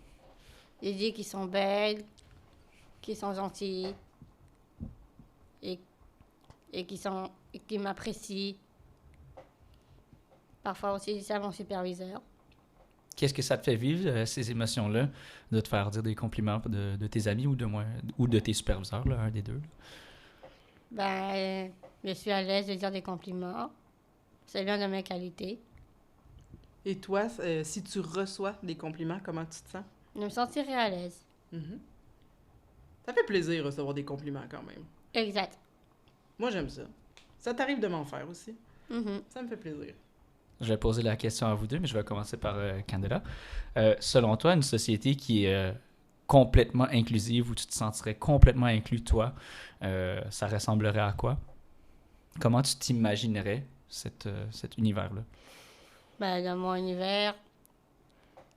ils disent qu'ils sont belles, qu'ils sont gentils et qu'ils m'apprécient. Parfois aussi, c'est à mon superviseur. Qu'est-ce que ça te fait vivre, ces émotions-là, de te faire dire des compliments de tes amis ou de tes superviseurs, là, un des deux? Ben, je suis à l'aise de dire des compliments. C'est l'une de mes qualités. Et toi, si tu reçois des compliments, comment tu te sens? Je me sentirais à l'aise. Mm-hmm. Ça fait plaisir de recevoir des compliments quand même. Exact. Moi, j'aime ça. Ça t'arrive de m'en faire aussi. Mm-hmm. Ça me fait plaisir. Je vais poser la question à vous deux, mais je vais commencer par Candela. Selon toi, une société qui est complètement inclusive, où tu te sentirais complètement inclus, toi, ça ressemblerait à quoi? Comment tu t'imaginerais cet univers-là? Ben, dans mon univers,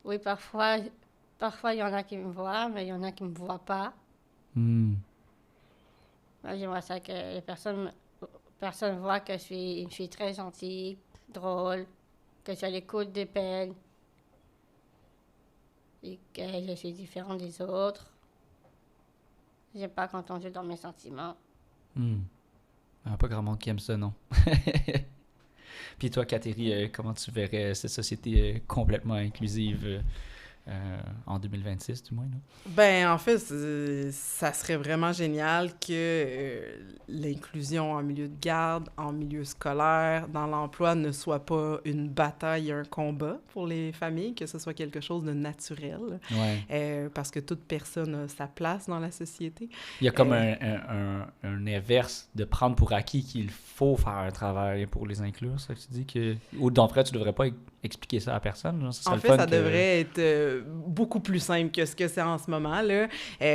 oui, parfois, il y en a qui me voient, mais il y en a qui ne me voient pas. Mm. Moi, j'aimerais ça que les personnes voient que je suis une fille très gentille, drôle, que je suis à l'écoute des peines et que je suis différente des autres. J'aime pas quand on joue dans mes sentiments. Pas grand monde qui aime ça, non? Puis toi, Catherine, comment tu verrais cette société complètement inclusive en 2026, du moins? Là? Ben, en fait, ça serait vraiment génial que l'inclusion en milieu de garde, en milieu scolaire, dans l'emploi ne soit pas une bataille et un combat pour les familles, que ce soit quelque chose de naturel, parce que toute personne a sa place dans la société. Il y a comme un inverse de prendre pour acquis qu'il faut faire un travail pour les inclure, ça que tu dis que... Ou d'en fait, tu devrais pas expliquer ça à personne? Genre, en fait, ça devrait être beaucoup plus simple que ce que c'est en ce moment, là.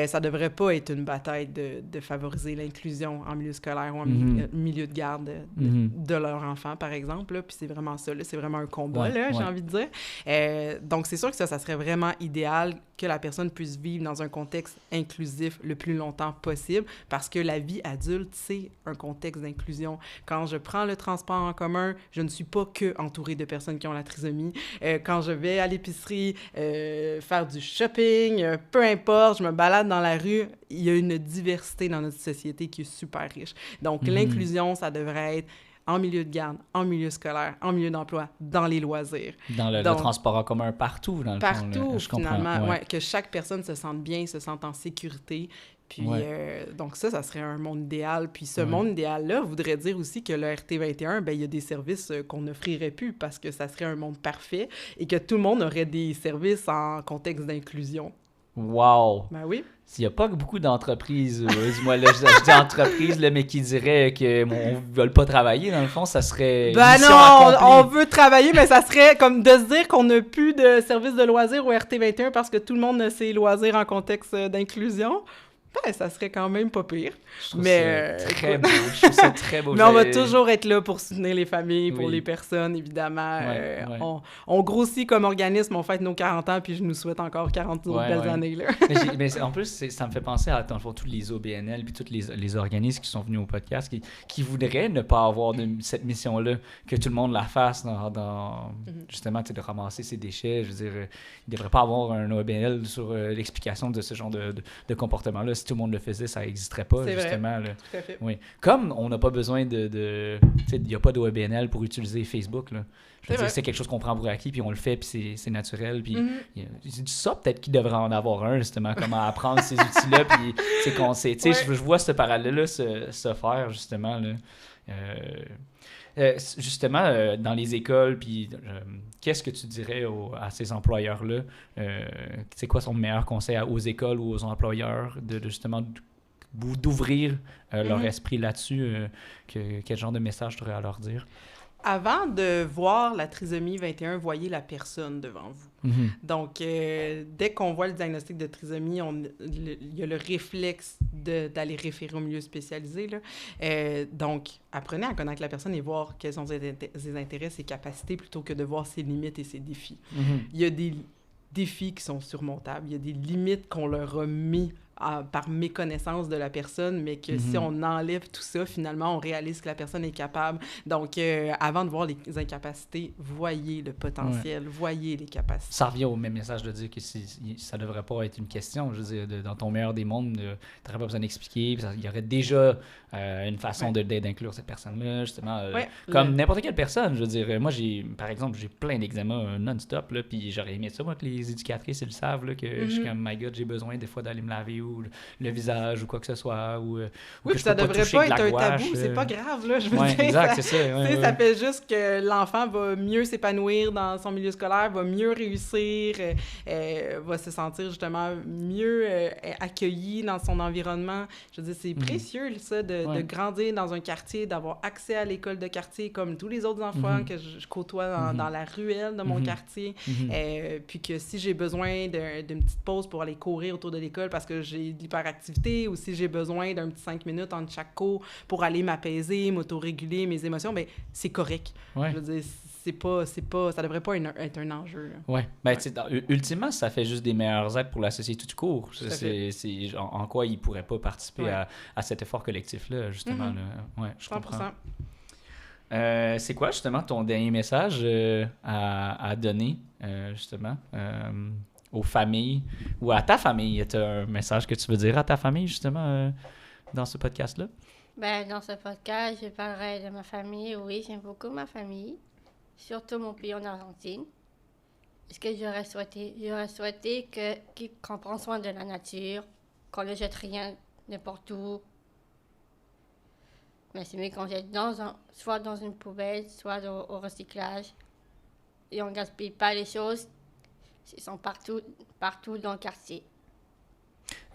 Ça devrait pas être une bataille de favoriser l'inclusion en milieu scolaire ou en milieu de garde de leur enfant, par exemple, là. Puis c'est vraiment ça, là. C'est vraiment un combat, là, j'ai envie de dire. Donc, c'est sûr que ça serait vraiment idéal que la personne puisse vivre dans un contexte inclusif le plus longtemps possible, parce que la vie adulte, c'est un contexte d'inclusion. Quand je prends le transport en commun, je ne suis pas que entourée de personnes qui ont la trisomie. Quand je vais à l'épicerie, faire du shopping, peu importe, je me balade dans la rue, il y a une diversité dans notre société qui est super riche. Donc, l'inclusion, ça devrait être en milieu de garde, en milieu scolaire, en milieu d'emploi, dans les loisirs. Dans le transport en commun, partout, dans le fond. Partout, Je comprends. finalement, que chaque personne se sente bien, se sente en sécurité. Puis, donc ça serait un monde idéal. Puis ce monde idéal-là voudrait dire aussi que le RT21, ben il y a des services qu'on n'offrirait plus parce que ça serait un monde parfait et que tout le monde aurait des services en contexte d'inclusion. Wow! Ben oui. Il n'y a pas beaucoup d'entreprises, dis-moi, là, je dis entreprises, là, mais qui diraient qu'ils ne veulent pas travailler, dans le fond, ça serait... Ben non, on veut travailler, mais ça serait comme de se dire qu'on n'a plus de services de loisirs au RT21 parce que tout le monde a ses loisirs en contexte d'inclusion. Ben, ça serait quand même pas pire. Je trouve ça très beau. Je trouve ça très beau. Mais on va toujours être là pour soutenir les familles, pour les personnes, évidemment. On grossit comme organisme, on fête nos 40 ans, puis je nous souhaite encore 40 autres belles années. Là. mais en plus, ça me fait penser à tous les OBNL, puis tous les organismes qui sont venus au podcast, qui voudraient ne pas avoir cette mission-là, que tout le monde la fasse dans justement, de ramasser ses déchets. Je veux dire, il ne devrait pas avoir un OBNL sur l'explication de ce genre de comportement-là. Si tout le monde le faisait, ça n'existerait pas, justement. Là. Tout à fait. Oui. Comme on n'a pas besoin il n'y a pas d'OBNL pour utiliser Facebook, là. Je veux dire, c'est quelque chose qu'on prend pour acquis, puis on le fait, puis c'est naturel. Puis c'est ça, peut-être qu'il devrait en avoir un, justement, comment apprendre ces outils-là. Puis c'est qu'on sait, je vois ce parallèle-là se faire, justement. Là. Justement, dans les écoles, puis qu'est-ce que tu dirais à ces employeurs-là? C'est quoi son meilleur conseil aux écoles ou aux employeurs justement d'ouvrir leur esprit là-dessus? Quel genre de message tu aurais à leur dire? Avant de voir la trisomie 21, voyez la personne devant vous. Donc, dès qu'on voit le diagnostic de trisomie, il y a le réflexe d'aller référer au milieu spécialisé. Là. Donc, apprenez à connaître la personne et voir quels sont ses intérêts, ses capacités, plutôt que de voir ses limites et ses défis. Il y a des défis qui sont surmontables. Il y a des limites qu'on leur a mis par méconnaissance de la personne, mais que si on enlève tout ça, finalement, on réalise que la personne est capable. Donc, avant de voir les incapacités, voyez le potentiel, voyez les capacités. Ça revient au même message de dire que ça devrait pas être une question. Je veux dire, dans ton meilleur des mondes, tu n'aurais pas besoin d'expliquer. Il y aurait déjà une façon d'inclure cette personne-là, justement. Comme n'importe quelle personne, je veux dire. Moi, par exemple, j'ai plein d'examens non-stop, là, puis j'aurais aimé ça, moi, que les éducatrices, ils le savent, là, que je suis comme, my God, j'ai besoin des fois d'aller me laver ou le visage ou quoi que ce soit. Ou que ça devrait pas être un tabou, c'est pas grave, là, je veux dire. Exact, ça, c'est ça. Ça fait juste que l'enfant va mieux s'épanouir dans son milieu scolaire, va mieux réussir, va se sentir justement mieux accueilli dans son environnement. Je veux dire, c'est précieux, ça, de grandir dans un quartier, d'avoir accès à l'école de quartier comme tous les autres enfants que je côtoie dans la ruelle de mon quartier. Puis que si j'ai besoin d'une petite pause pour aller courir autour de l'école parce que j'ai de l'hyperactivité ou si j'ai besoin d'un petit 5 minutes entre chaque cours pour aller m'apaiser, m'autoréguler mes émotions, bien, c'est correct. Je veux dire, ça devrait pas être un enjeu. Oui. Ben, ultimement, ça fait juste des meilleures aides pour la société tout court. C'est en quoi ils pourraient pas participer à cet effort collectif-là, justement. Là. Je 100%. Comprends. C'est quoi, justement, ton dernier message à donner, justement, aux familles ou à ta famille? Tu as un message que tu veux dire à ta famille, justement, dans ce podcast-là? Ben, dans ce podcast, je parlerai de ma famille. Oui, j'aime beaucoup ma famille, surtout mon pays en Argentine. Ce que j'aurais souhaité qu'on prenne soin de la nature, qu'on ne jette rien n'importe où. Mais c'est mieux qu'on jette soit dans une poubelle, soit au recyclage. Et on ne gaspille pas les choses. Ils sont partout dans le quartier.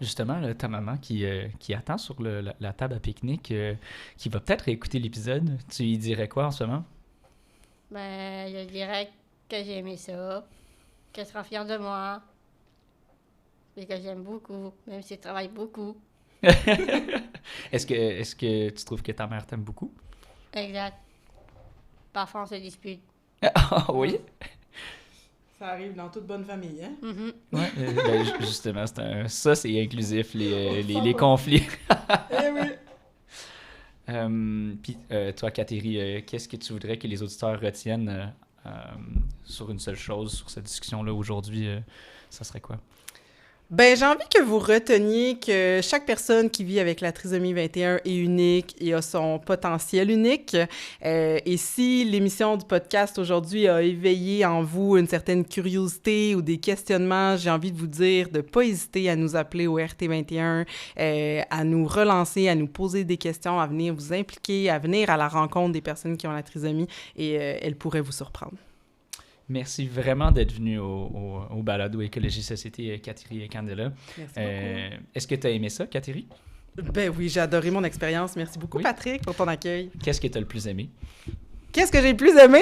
Justement, là, ta maman qui attend sur la table à pique-nique, qui va peut-être écouter l'épisode, tu lui dirais quoi en ce moment? Ben, je dirais que j'ai aimé ça, qu'elle sera fière de moi, et que j'aime beaucoup, même si je travaille beaucoup. Est-ce que tu trouves que ta mère t'aime beaucoup? Exact. Parfois, on se dispute. Ah oui? Ça arrive dans toute bonne famille, hein? Mhm. Ouais, justement, ça, c'est inclusif, les conflits. Eh oui! Puis, toi, Catherine, qu'est-ce que tu voudrais que les auditeurs retiennent sur une seule chose, sur cette discussion-là aujourd'hui? Ça serait quoi? Ben, j'ai envie que vous reteniez que chaque personne qui vit avec la trisomie 21 est unique et a son potentiel unique. Et si l'émission du podcast aujourd'hui a éveillé en vous une certaine curiosité ou des questionnements, j'ai envie de vous dire de ne pas hésiter à nous appeler au RT21, à nous relancer, à nous poser des questions, à venir vous impliquer, à venir à la rencontre des personnes qui ont la trisomie et elles pourraient vous surprendre. Merci vraiment d'être venu au Balado Écologie Société, Catherine et Candela. Merci beaucoup. Est-ce que tu as aimé ça, Catherine? Ben oui, j'ai adoré mon expérience. Merci beaucoup, Oui. Patrick, pour ton accueil. Qu'est-ce que tu as le plus aimé? Qu'est-ce que j'ai le plus aimé?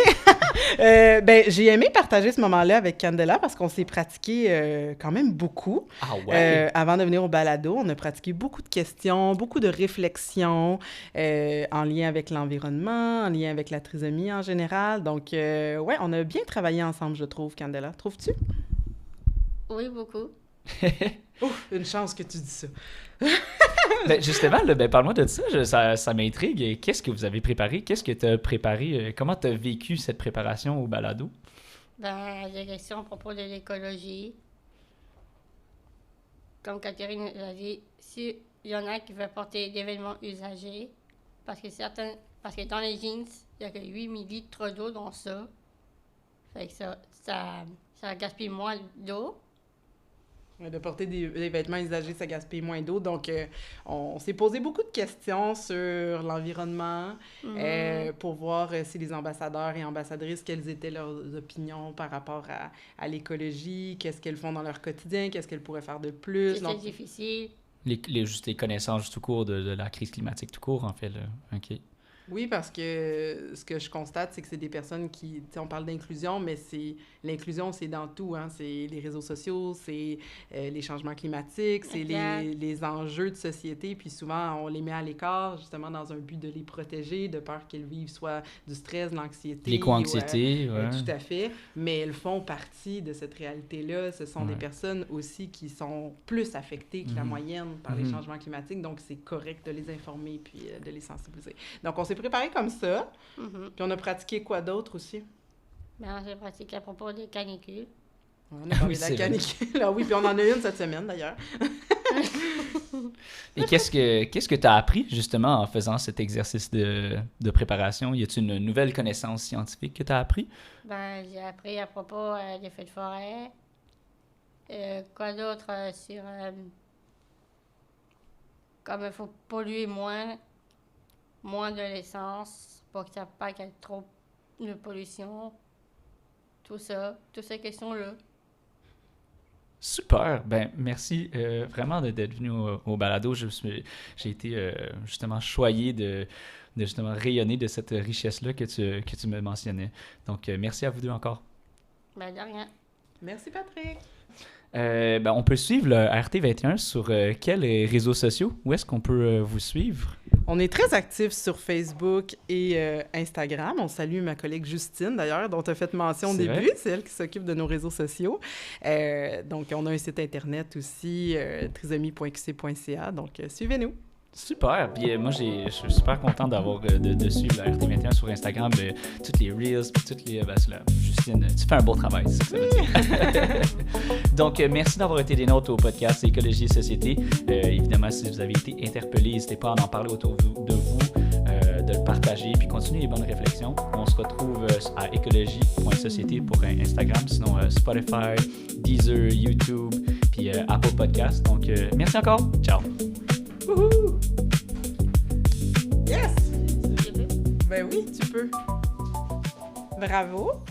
Ben, j'ai aimé partager ce moment-là avec Candela parce qu'on s'est pratiqué quand même beaucoup. Ah ouais? Avant de venir au balado, on a pratiqué beaucoup de questions, beaucoup de réflexions en lien avec l'environnement, en lien avec la trisomie en général. Donc, ouais, on a bien travaillé ensemble, je trouve, Candela. Trouves-tu? Oui, beaucoup. Ouf, une chance que tu dis ça. Ben, justement, là, parle-moi de ça. Ça m'intrigue. Qu'est-ce que vous avez préparé? Qu'est-ce que tu as préparé? Comment tu as vécu cette préparation au balado? Ben, des questions à propos de l'écologie. Comme Catherine nous a dit, s'il y en a qui veulent porter des vêtements usagés, parce que dans les jeans, il n'y a que 8 millilitres d'eau dans ça. Fait que ça gaspille moins d'eau. De porter des vêtements usagés, ça gaspille moins d'eau. Donc, on s'est posé beaucoup de questions sur l'environnement pour voir si les ambassadeurs et ambassadrices, quelles étaient leurs opinions par rapport à l'écologie, qu'est-ce qu'elles font dans leur quotidien, qu'est-ce qu'elles pourraient faire de plus. C'était difficile. Juste les connaissances tout court de la crise climatique tout court, en fait. Là. OK. Oui, parce que ce que je constate, c'est que c'est des personnes qui... Tu sais, on parle d'inclusion, mais l'inclusion, c'est dans tout, hein. C'est les réseaux sociaux, c'est les changements climatiques, c'est les enjeux de société, puis souvent, on les met à l'écart, justement, dans un but de les protéger, de peur qu'elles vivent soit du stress, de l'anxiété... L'éco-anxiété, ouais. Tout à fait, mais elles font partie de cette réalité-là. Ce sont des personnes aussi qui sont plus affectées que la moyenne par les changements climatiques, donc c'est correct de les informer puis de les sensibiliser. Donc, on s'est préparé comme ça. Puis on a pratiqué quoi d'autre aussi? Ben, j'ai pratiqué à propos des canicules. On a parlé de la canicule. Ah oui, puis on en a une cette semaine, d'ailleurs. Et qu'est-ce que tu as appris, justement, en faisant cet exercice de préparation? Y a-t-il une nouvelle connaissance scientifique que tu as appris? Ben, j'ai appris à propos des feux de forêt. Quoi d'autre sur... comme il faut polluer moins de l'essence pour que ça pas qu'il y ait trop de pollution. Tout ça, toutes ces questions-là. Super! Ben merci vraiment d'être venu au balado. J'ai été justement choyé de justement rayonner de cette richesse-là que tu me mentionnais. Donc, merci à vous deux encore. Ben, de rien. Merci, Patrick. On peut suivre le RT21 sur quels réseaux sociaux? Où est-ce qu'on peut vous suivre? On est très actifs sur Facebook et Instagram. On salue ma collègue Justine, d'ailleurs, dont tu as fait mention au début. C'est elle qui s'occupe de nos réseaux sociaux. Donc, on a un site Internet aussi, trisomie.qc.ca. Donc, suivez-nous. Super! Puis moi, je suis super content d'avoir de suivre la RT21 sur Instagram, toutes les Reels, puis toutes les... Justine, tu fais un beau travail, c'est ça que ça veut dire. Donc, merci d'avoir été des nôtres au podcast Écologie et Société. Évidemment, si vous avez été interpellé, n'hésitez pas à en parler autour de vous, de le partager, puis continuer les bonnes réflexions. On se retrouve à écologie.société pour Instagram, sinon Spotify, Deezer, YouTube, puis Apple Podcast. Donc, merci encore. Ciao! Wouhou! Yes! Ben oui, tu peux. Bravo!